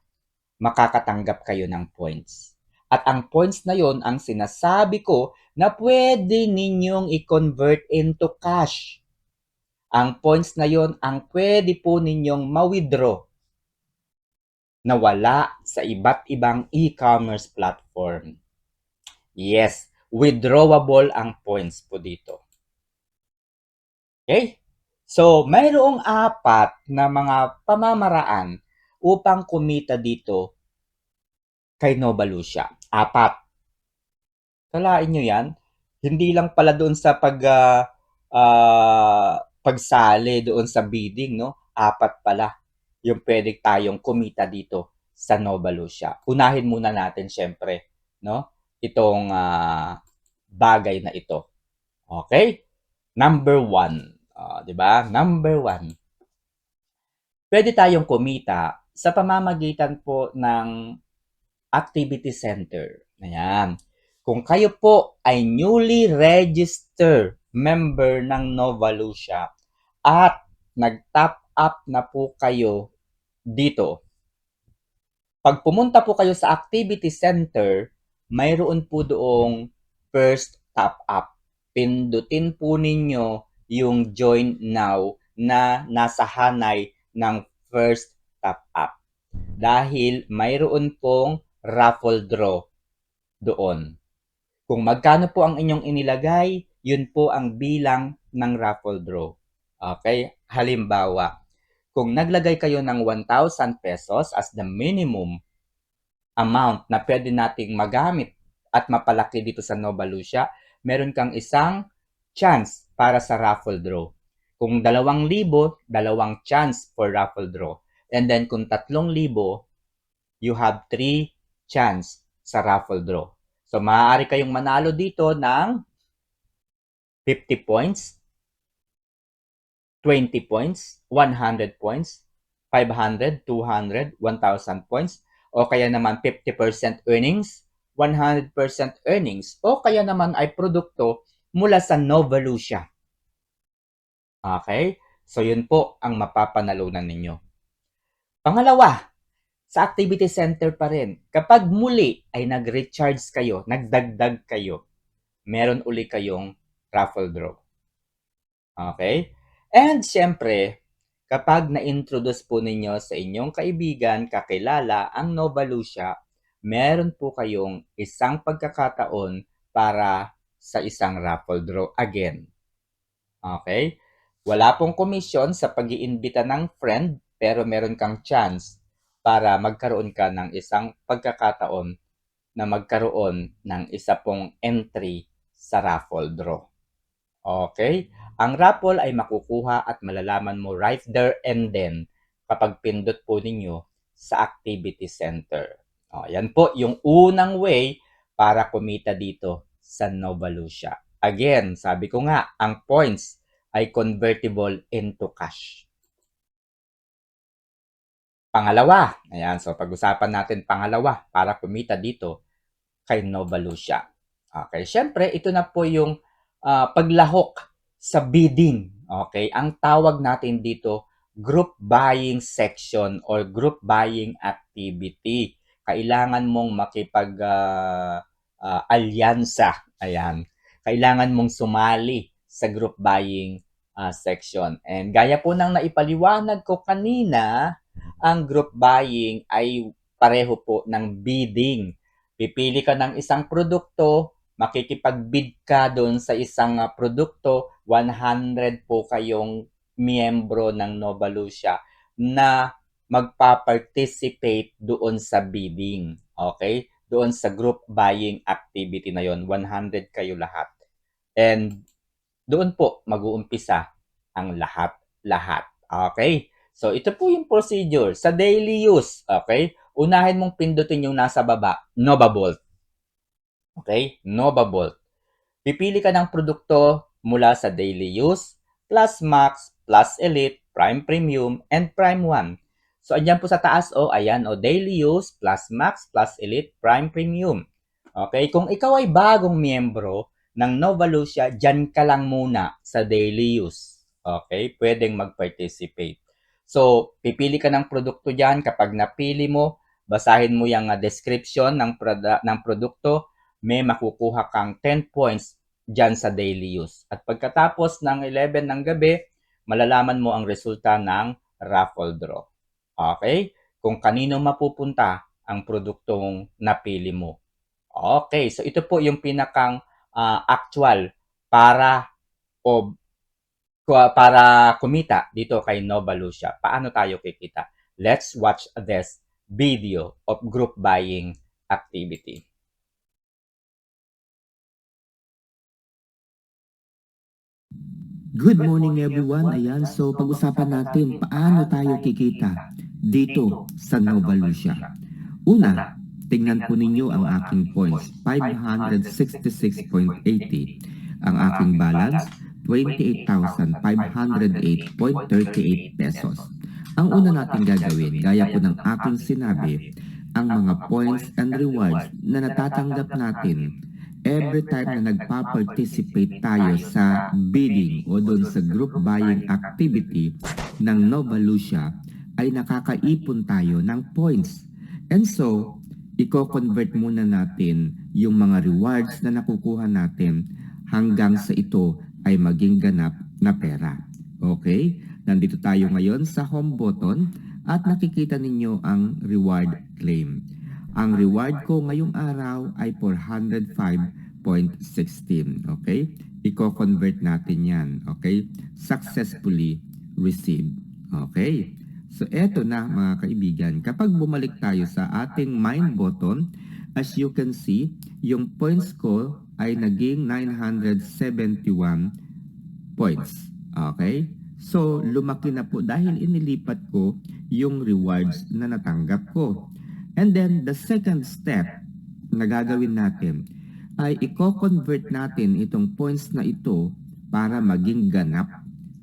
makakatanggap kayo ng points. At ang points na yon ang sinasabi ko na pwede ninyong i-convert into cash. Ang points na yon ang pwede po ninyong ma-withdraw na wala sa iba't ibang e-commerce platform. Yes, withdrawable ang points po dito. Okay? So, mayroong 4 na mga pamamaraan upang kumita dito kay Nova Lucia. 4. Kalain nyo yan? Hindi lang pala doon sa pagsali doon sa bidding, no? 4 pala yung pwede tayong kumita dito sa Nova Lucia. Unahin muna natin syempre, no? Itong bagay na ito. Okay? Number 1. 'Di ba? Number 1. Pwede tayong kumita sa pamamagitan po ng activity center. Ayan. Kung kayo po ay newly registered member ng Nova Lucia at nag-top up na po kayo dito, pag pumunta po kayo sa activity center, mayroon po doong first top up. Pindutin po ninyo yung join now na nasa hanay ng first top up. Dahil mayroon pong raffle draw doon. Kung magkano po ang inyong inilagay, yun po ang bilang ng raffle draw. Okay? Halimbawa, kung naglagay kayo ng 1,000 pesos as the minimum amount na pwede nating magamit at mapalaki dito sa Nova Lucia, meron kang isang chance para sa raffle draw. Kung 2,000, 2 chance for raffle draw. And then kung 3,000, you have 3 chance sa raffle draw. So maaari kayong manalo dito ng 50 points, 20 points, 100 points, 500, 200, 1,000 points, o kaya naman 50% earnings, 100% earnings, o kaya naman ay produkto mula sa Nova Lucia. Okay? So yun po ang mapapanalunan ninyo. Pangalawa, sa activity center pa rin, kapag muli ay nag-recharge kayo, nagdagdag kayo, meron uli kayong raffle draw. Okay? And syempre, kapag na-introduce po ninyo sa inyong kaibigan, kakilala ang Nova Lucia, meron po kayong isang pagkakataon para sa isang raffle draw again. Okay? Wala pong komisyon sa pag-iimbita ng friend, pero meron kang chance para magkaroon ka ng isang pagkakataon na magkaroon ng isa pong entry sa raffle draw. Okay? Ang raffle ay makukuha at malalaman mo right there and then kapag pindot po ninyo sa activity center. Yan po yung unang way para kumita dito sa Nova Lucia. Again, sabi ko nga, ang points ay convertible into cash. Pangalawa, ayan, so pag-usapan natin pangalawa para kumita dito kay Nova Lucia. Okay, syempre, ito na po yung paglahok sa bidding. Okay, ang tawag natin dito, group buying section or group buying activity. Kailangan mong makipag-alyansa. Ayan. kailangan mong sumali sa group buying section. And gaya po ng naipaliwanag ko kanina, ang group buying ay pareho po ng bidding. Pipili ka ng isang produkto, makikipag-bid ka doon sa isang produkto, 100 po kayong miyembro ng Nova Lucia na magpa-participate doon sa bidding. Okay? Doon sa group buying activity na yon, 100 kayo lahat. And doon po mag-uumpisa ang lahat-lahat. Okay? So, ito po yung procedure. Sa daily use, okay? Unahin mong pindutin yung nasa baba, Nova Bolt. Okay? Nova Bolt. Pipili ka ng produkto mula sa daily use, Plus Max, Plus Elite, Prime Premium, and Prime 1. So, andyan po sa taas, ayan, daily use, Plus Max, Plus Elite, Prime Premium. Okay? Kung ikaw ay bagong miyembro ng Nova Lucia, dyan ka lang muna sa daily use. Okay? Pwedeng mag-participate. So, pipili ka ng produkto dyan. Kapag napili mo, basahin mo yung description ng produkto, may makukuha kang 10 points dyan sa daily use. At pagkatapos ng 11 ng gabi, malalaman mo ang resulta ng raffle draw. Okay? Kung kanino mapupunta ang produktong napili mo. Okay, so ito po yung pinakang actual para kumita dito kay Nova Lucia. Paano tayo kikita? Let's watch this video of group buying activity. Good morning everyone. Ayan, so pag-usapan natin paano tayo kikita dito sa Nova Lucia. Una, tingnan po ninyo ang aking points, 566.80. Ang aking balance, 28,508.38 pesos. Ang una natin gagawin, gaya po ng aking sinabi, ang mga points and rewards na natatanggap natin every time na nagpa-participate tayo sa bidding o doon sa group buying activity ng Nova Lucia ay nakakaipon tayo ng points. And so, i-convert muna natin yung mga rewards na nakukuha natin hanggang sa ito ay maging ganap na pera. Okay? Nandito tayo ngayon sa home button at nakikita ninyo ang reward claim. Ang reward ko ngayong araw ay 405.16. Okay? I-convert natin yan. Okay? Successfully received. Okay? So, eto na mga kaibigan. Kapag bumalik tayo sa ating mine button, as you can see, yung points ko ay naging 971 points. Okay? So, lumaki na po dahil inilipat ko yung rewards na natanggap ko. And then, the second step na gagawin natin ay i-convert natin itong points na ito para maging ganap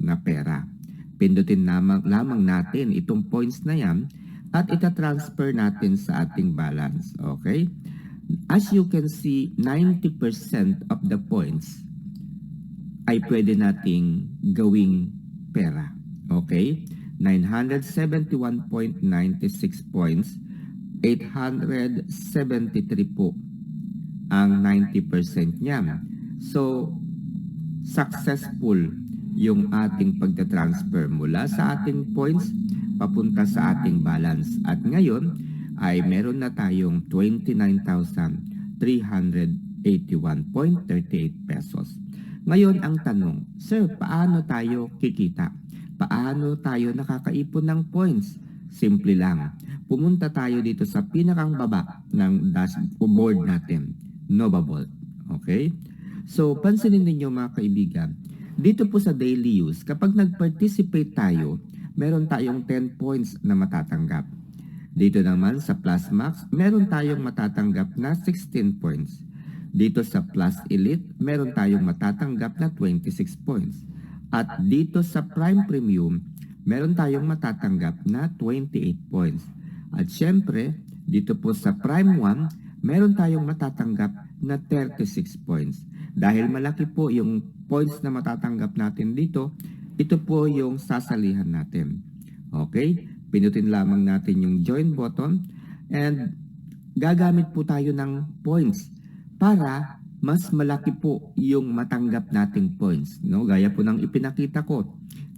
na pera. Pindutin lamang natin itong points na yan at ita-transfer natin sa ating balance. Okay? As you can see, 90% of the points ay pwede nating gawing pera. Okay? 971.96 points, 873 po ang 90% niya. So, successful yung ating pagta-transfer mula sa ating points papunta sa ating balance. At ngayon ay meron na tayong 29,381.38 pesos. Ngayon ang tanong, Sir, paano tayo kikita? Paano tayo nakakaipon ng points? Simple lang. Pumunta tayo dito sa pinakang baba ng dashboard natin, Nova Bolt. Okay? So, pansinin ninyo mga kaibigan, dito po sa daily use, kapag nag-participate tayo, meron tayong 10 points na matatanggap. Dito naman sa Plus Max, meron tayong matatanggap na 16 points. Dito sa Plus Elite, meron tayong matatanggap na 26 points. At dito sa Prime Premium, meron tayong matatanggap na 28 points. At syempre, dito po sa Prime 1, meron tayong matatanggap na 36 points. Dahil malaki po yung points na matatanggap natin dito, ito po yung sasalihan natin. Okay? Pinutin lamang natin yung join button and gagamit po tayo ng points para mas malaki po yung matanggap nating points. No? Gaya po ng ipinakita ko,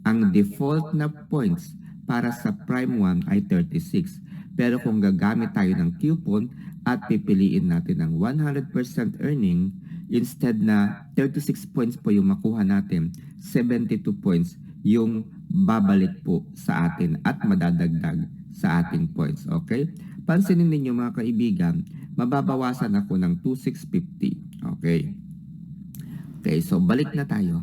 ang default na points para sa Prime 1 ay 36. Pero kung gagamit tayo ng coupon at pipiliin natin ang 100% earning, instead na 36 points po yung makuha natin, 72 points yung babalik po sa atin at madadagdag sa ating points. Okay? Pansinin ninyo mga kaibigan, mababawasan ako ng 2,650. Okay. Okay, so balik na tayo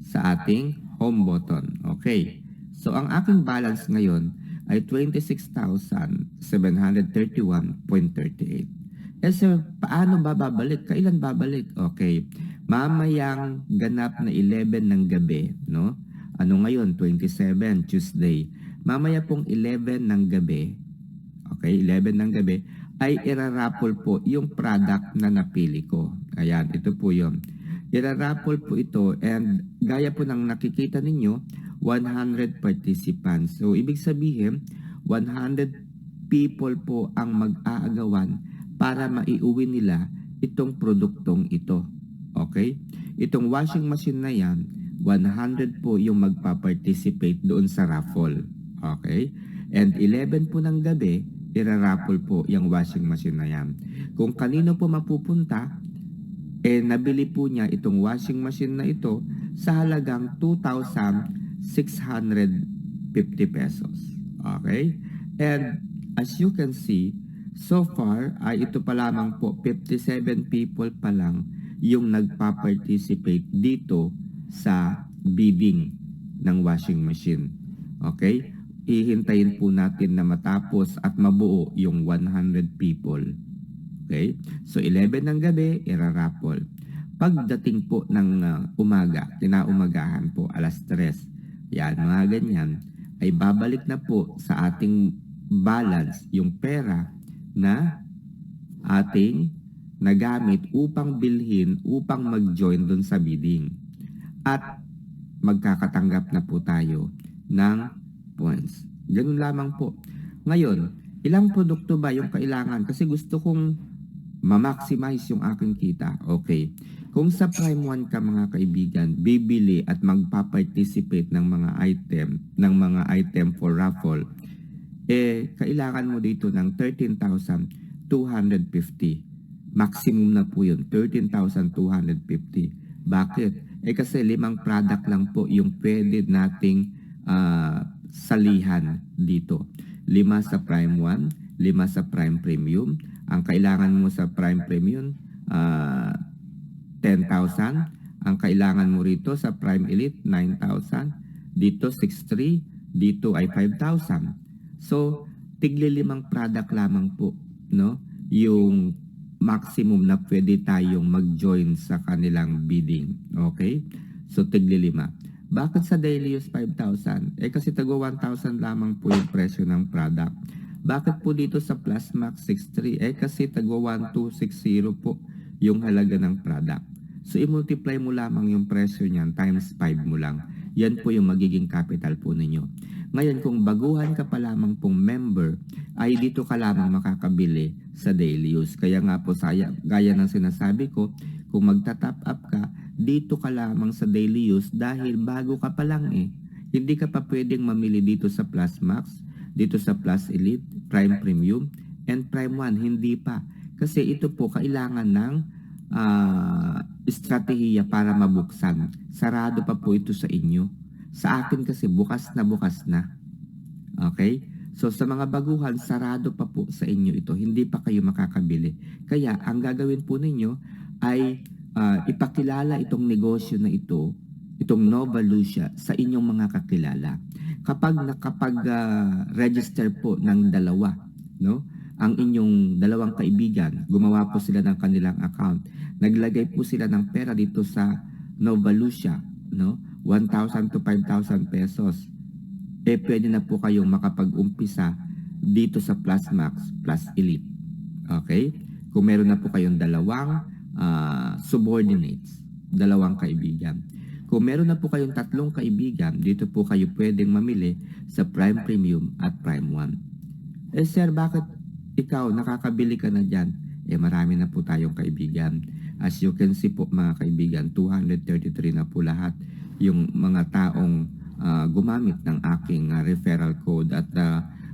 sa ating home button. Okay. So ang aking balance ngayon ay 26,731.38. Eh sir, paano ba babalik? Kailan babalik? Okay. Mamayang ganap na 11 ng gabi, no? Ano ngayon? 27, Tuesday. Mamaya pong 11 ng gabi, okay, 11 ng gabi, ay iraraffle po yung product na napili ko. Ayan, ito po yun. Iraraffle po ito and gaya po ng nakikita ninyo, 100 participants. So, ibig sabihin, 100 people po ang mag-aagawan para maiuwi nila itong produktong ito. Okay? Itong washing machine na yan, 100 po yung magpa-participate doon sa raffle. Okay? And 11 po ng gabi, iraraffle po yung washing machine na yan. Kung kanino po mapupunta, nabili po niya itong washing machine na ito sa halagang 2,650 pesos. Okay? And as you can see, so far, ay ito pa lamang po, 57 people pa lang yung nagpa-participate dito sa bidding ng washing machine. Okay? Ihintayin po natin na matapos at mabuo yung 100 people. Okay? So, 11 ng gabi, iraraffle. Pagdating po ng umaga, kinaumagahan po, alas 3, yan, mga ganyan, ay babalik na po sa ating balance yung pera na ating nagamit upang bilhin, upang mag-join dun sa bidding. At magkakatanggap na po tayo ng points. Ganun lamang po. Ngayon, ilang produkto ba yung kailangan? Kasi gusto kong ma-maximize yung aking kita. Okay. Kung sa Prime 1 ka mga kaibigan, bibili at magpa-participate ng mga item for raffle, kailangan mo dito ng 13,250. Maximum na po yun, 13,250. Bakit? Kasi 5 product lang po yung pwede nating salihan dito. 5 sa Prime 1, 5 sa Prime Premium. Ang kailangan mo sa Prime Premium, 10,000. Ang kailangan mo rito sa Prime Elite, 9,000. Dito, 6,300. Dito ay 5,000. So, tigli 5 product lamang po, no? Yung maximum na pwede tayong mag-join sa kanilang bidding. Okay? So, tigli 5. Bakit sa daily use 5,000? Kasi tago 1,000 lamang po yung presyo ng product. Bakit po dito sa Plus Max 6,3? Kasi tago 1,260 po yung halaga ng product. So, i-multiply mo lamang yung presyo niyan times 5 mo lang. Yan po yung magiging capital po ninyo. Ngayon, kung baguhan ka pa lamang pong member, ay dito ka lamang makakabili sa daily use. Kaya nga po, gaya ng sinasabi ko, kung magta-top up ka, dito ka lamang sa daily use dahil bago ka pa lang Hindi ka pa pwedeng mamili dito sa Plus Max, dito sa Plus Elite, Prime Premium, and Prime 1. Hindi pa. Kasi ito po kailangan ng estratehiya para mabuksan. Sarado pa po ito sa inyo. Sa akin kasi bukas na. Okay? So sa mga baguhan, sarado pa po sa inyo ito. Hindi pa kayo makakabili. Kaya ang gagawin po ninyo ay ipakilala itong negosyo na ito, itong Nova Lucia sa inyong mga kakilala. Kapag nakapag-register po ng dalawa, no? Ang inyong dalawang kaibigan, gumawa po sila ng kanilang account. Naglagay po sila ng pera dito sa Nova Lucia, no? 1,000 to 5,000 pesos. Pwede na po kayong makapag-umpisa dito sa Plus Max, Plus Elite. Okay? Kung meron na po kayong dalawang subordinates, dalawang kaibigan. Kung meron na po kayong 3 kaibigan, dito po kayo pwedeng mamili sa Prime Premium at Prime 1. Sir, bakit ikaw nakakabili ka na dyan? Marami na po tayong kaibigan. As you can see po mga kaibigan, 233 na po lahat yung mga taong gumamit ng aking referral code at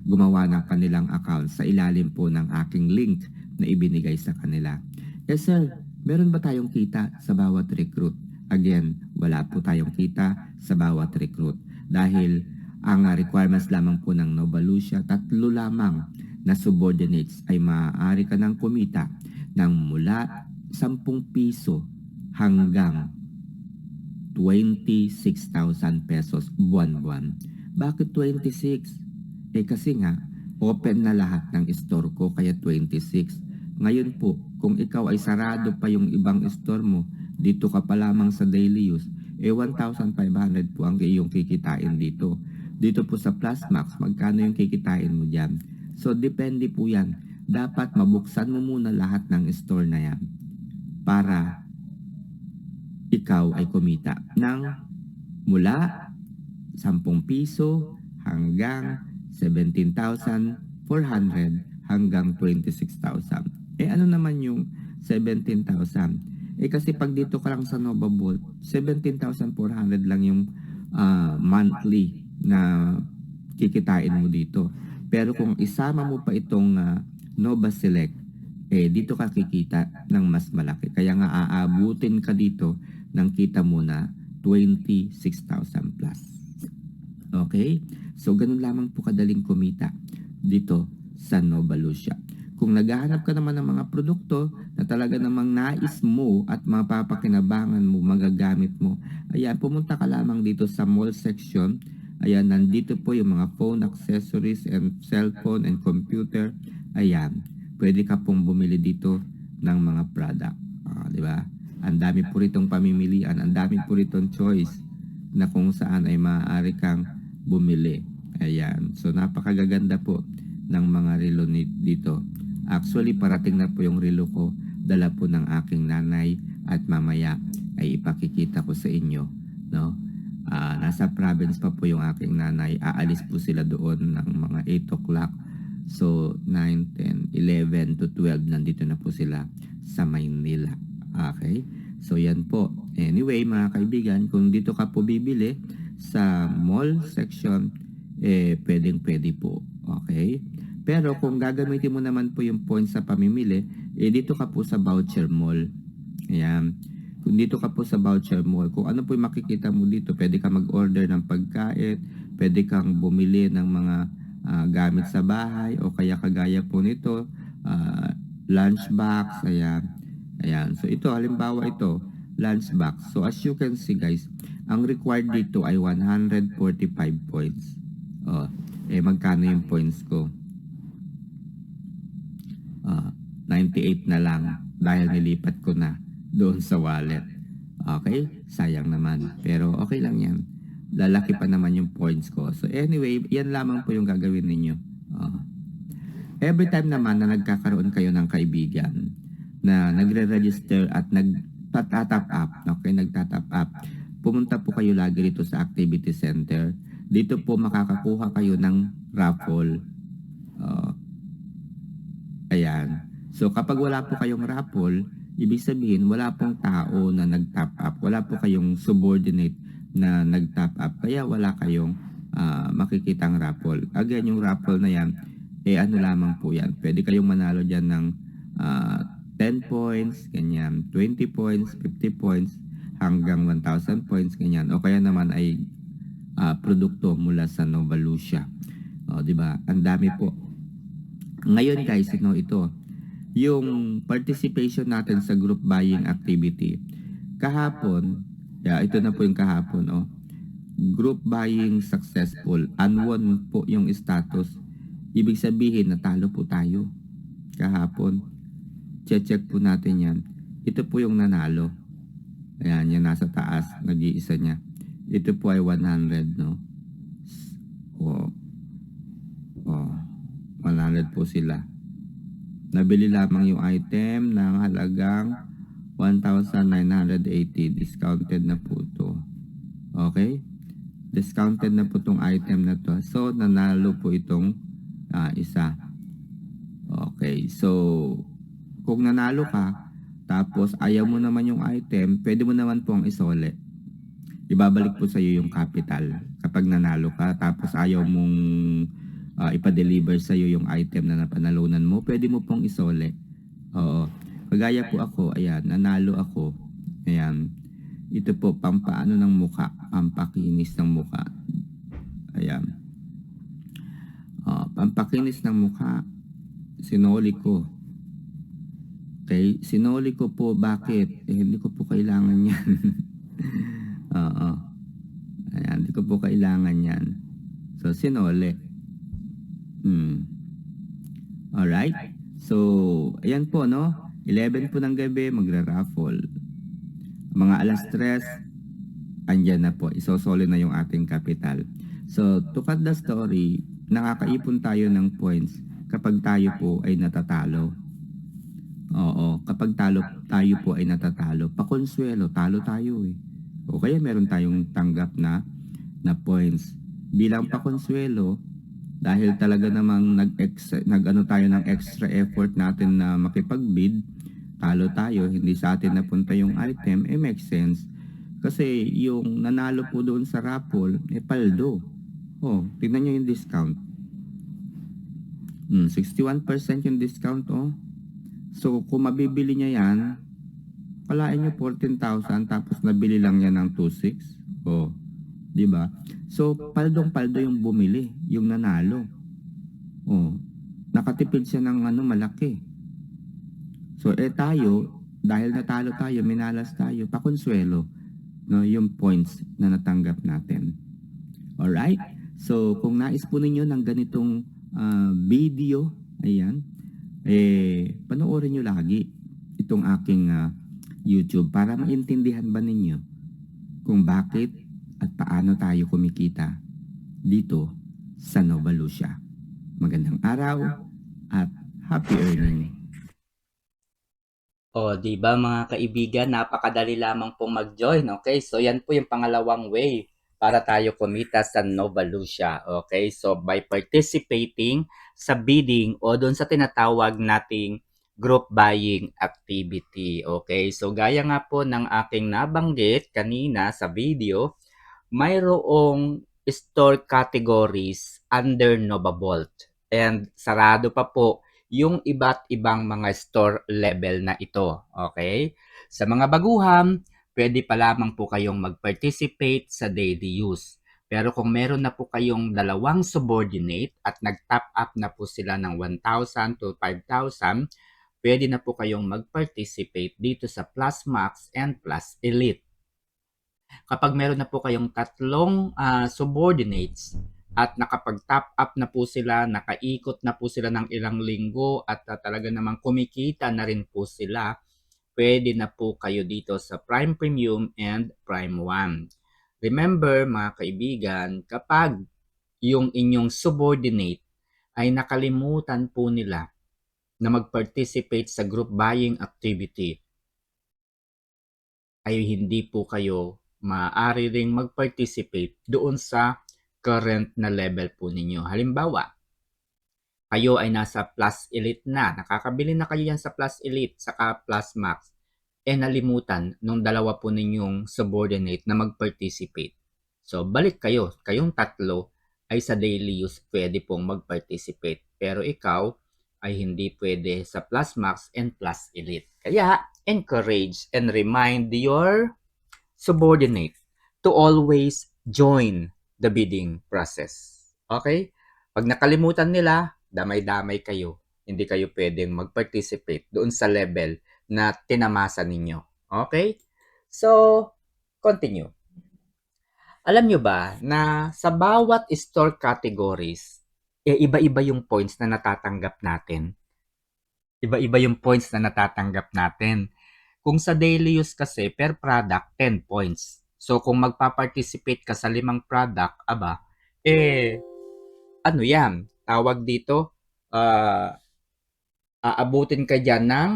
gumawa ng kanilang account sa ilalim po ng aking link na ibinigay sa kanila. Yes sir, meron ba tayong kita sa bawat recruit? Again, wala po tayong kita sa bawat recruit dahil ang requirements lamang po ng Novalucia, 3 lamang na subordinates ay maaari ka ng kumita ng mula 10 piso hanggang 26,000 pesos buwan-buwan. Bakit 26? Kasi nga, open na lahat ng store ko kaya 26. Ngayon po, kung ikaw ay sarado pa yung ibang store mo, dito ka pa lamang sa daily use, 1,500 po ang iyong kikitain dito. Dito po sa Plusmax, magkano yung kikitain mo dyan? So, depende po yan. Dapat mabuksan mo muna lahat ng store na yan para ikaw ay kumita ng mula 10 piso hanggang 17,400 hanggang 26,000. Ano naman yung 17,000? Kasi pag dito ka lang sa Nova Vault, 17,400 lang yung monthly na kikitain mo dito. Pero kung isama mo pa itong Nova Select, dito ka kikita ng mas malaki. Kaya nga aabutin ka dito ng kita mo na 26,000 plus. Okay? So, ganun lamang po kadaling kumita dito sa Novalucia. Kung naghahanap ka naman ng mga produkto na talaga namang nais mo at mapapakinabangan mo, magagamit mo, ayan, pumunta ka lamang dito sa mall section. Ayan, nandito po yung mga phone accessories and cellphone and computer. Ayan, pwede ka pong bumili dito ng mga product. Di ba? Ang dami po ritong pamimilian, ang dami po ritong choice na kung saan ay maaari kang bumili. Ayan, so napakagaganda po ng mga relo dito. Actually, parating na po yung relo ko, dala po ng aking nanay at mamaya ay ipakikita ko sa inyo, no? Nasa province pa po yung aking nanay. Aalis po sila doon ng mga 8 o'clock. So, 9, 10, 11 to 12, nandito na po sila sa Maynila. Okay? So, yan po. Anyway, mga kaibigan, kung dito ka po bibili sa mall section, pwedeng-pwede po. Okay? Pero kung gagamitin mo naman po yung points sa pamimili, dito ka po sa voucher mall. Ayan. Kung dito ka po sa voucher mall, kung ano po yung makikita mo dito, pwede ka mag-order ng pagkain, pwede kang bumili ng mga gamit sa bahay, o kaya kagaya po nito, lunchbox, ayan. Ayan. So ito, halimbawa ito, lunchbox. So as you can see guys, ang required dito ay 145 points. Magkano yung points ko? 98 na lang dahil nilipat ko na doon sa wallet. Okay? Sayang naman. Pero okay lang yan. Lalaki pa naman yung points ko. So anyway, yan lamang po yung gagawin ninyo. Every time naman na nagkakaroon kayo ng kaibigan na nagre-register at nagtatap up, okay, nagtatap up, pumunta po kayo lagi dito sa activity center. Dito po makakakuha kayo ng raffle. Ayan. So kapag wala po kayong raffle, ibig sabihin wala pong tao na nag-top up. Wala po kayong subordinate na nag-top up. Kaya wala kayong makikitang raffle. Again, yung raffle na yan, ano lamang po yan. Pwede kayong manalo dyan ng 10 points, ganyan, 20 points, 50 points, hanggang 1,000 points, ganyan. O kaya naman ay produkto mula sa Novalucia. Diba? Ang dami po. Ngayon guys, ito, yung participation natin sa group buying activity. Kahapon, ito na po yung kahapon, group buying successful. Unwon po yung status. Ibig sabihin, natalo po tayo. Kahapon. Check po natin yan. Ito po yung nanalo. Ayan, yan nasa taas. Nag-iisa niya. Ito po ay 100, no? 100 po sila. Nabili lamang yung item ng halagang 1,980. Discounted na po ito. Okay? Discounted na po itong item na to. So, nanalo po itong isa. Okay. So, kung nanalo ka, tapos ayaw mo naman yung item, pwede mo naman pong isole. Ibabalik po sa iyo yung capital kapag nanalo ka, tapos ayaw mong ipa-deliver sa iyo yung item na napanalunan mo, pwede mo pong isole. Oo. Kagaya po ako, ayan, nanalo ako. Ayan. Ito po, pampaano ng muka, pampakinis ng muka. Ayan. Pampakinis ng muka, sinoli ko. Okay, sinoli ko po, bakit? Hindi ko po kailangan yan. Oo. Ayan, hindi ko po kailangan yan. So, sinoli. Alright? So, ayan po, no? 11 po ng gabi, magra-raffle. Mga alas 3, andyan na po. Isosolo na yung ating capital. So, to cut the story, nakakaipon tayo ng points kapag tayo po ay natatalo. Oo, kapag tayo po ay natatalo. Pakonsuelo, talo tayo eh. O kaya meron tayong tanggap na points. Bilang pakonsuelo, dahil talaga namang nag-ano tayo ng extra effort natin na makipag-bid, talo tayo, hindi sa atin napunta yung item, makes sense. Kasi yung nanalo po doon sa raffle, paldo. Oh, tignan nyo yung discount. 61% yung discount, oh. So, kung mabibili niya yan, kalain nyo 14,000 tapos nabili lang yan ng 2,600. Oh, di ba? So, paldong-paldo yung bumili, yung nanalo. Oh, nakatipid siya ng malaki. So, tayo, dahil natalo tayo, minalas tayo, pakonsuelo, no, yung points na natanggap natin. Alright? So, kung nais po ninyo ng ganitong video, ayan, panoorin nyo lagi itong aking YouTube para maintindihan ba ninyo kung bakit at paano tayo kumikita dito sa Nova Lucia. Magandang araw at happy earning! O, di ba mga kaibigan, napakadali lamang pong mag-join, okay? So, yan po yung pangalawang way para tayo kumita sa Nova Lucia, okay? So, by participating sa bidding o doon sa tinatawag nating group buying activity, okay? So, gaya nga po ng aking nabanggit kanina sa video, mayroong store categories under Nova Vault. And sarado pa po yung iba't ibang mga store level na ito. Okay? Sa mga baguhan, pwede pa lamang po kayong mag-participate sa daily use. Pero kung meron na po kayong dalawang subordinate at nag-top up na po sila ng 1,000 to 5,000, pwede na po kayong mag-participate dito sa Plus Max and Plus Elite. Kapag meron na po kayong tatlong subordinates at nakapag-top up na po sila, nakaikot na po sila ng ilang linggo at talaga namang kumikita na rin po sila, pwede na po kayo dito sa Prime Premium and Prime 1. Remember mga kaibigan, kapag yung inyong subordinate ay nakalimutan po nila na mag-participate sa group buying activity, ay hindi po kayo maaari ring mag-participate doon sa current na level po ninyo. Halimbawa, kayo ay nasa Plus Elite na, nakakabili na kayo yan sa Plus Elite, saka Plus Max, nalimutan nung dalawa po ninyong subordinate na mag-participate. So, balik kayo, kayong tatlo ay sa daily use pwede pong mag-participate. Pero ikaw ay hindi pwede sa Plus Max and Plus Elite. Kaya, encourage and remind your subordinate to always join the bidding process. Okay? Pag nakalimutan nila, damay-damay kayo. Hindi kayo pwedeng mag-participate doon sa level na tinamasa ninyo. Okay? So, continue. Alam nyo ba na sa bawat store categories, iba-iba yung points na natatanggap natin? Iba-iba yung points na natatanggap natin. Kung sa daily use kasi, per product, 10 points. So, kung magpa-participate ka sa 5 product, ano yan? Tawag dito, aabutin ka dyan ng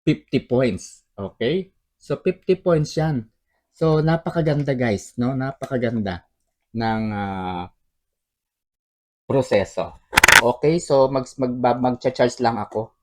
50 points. Okay? So, 50 points yan. So, napakaganda guys, no? Napakaganda ng proseso. Okay? So, mag-charge lang ako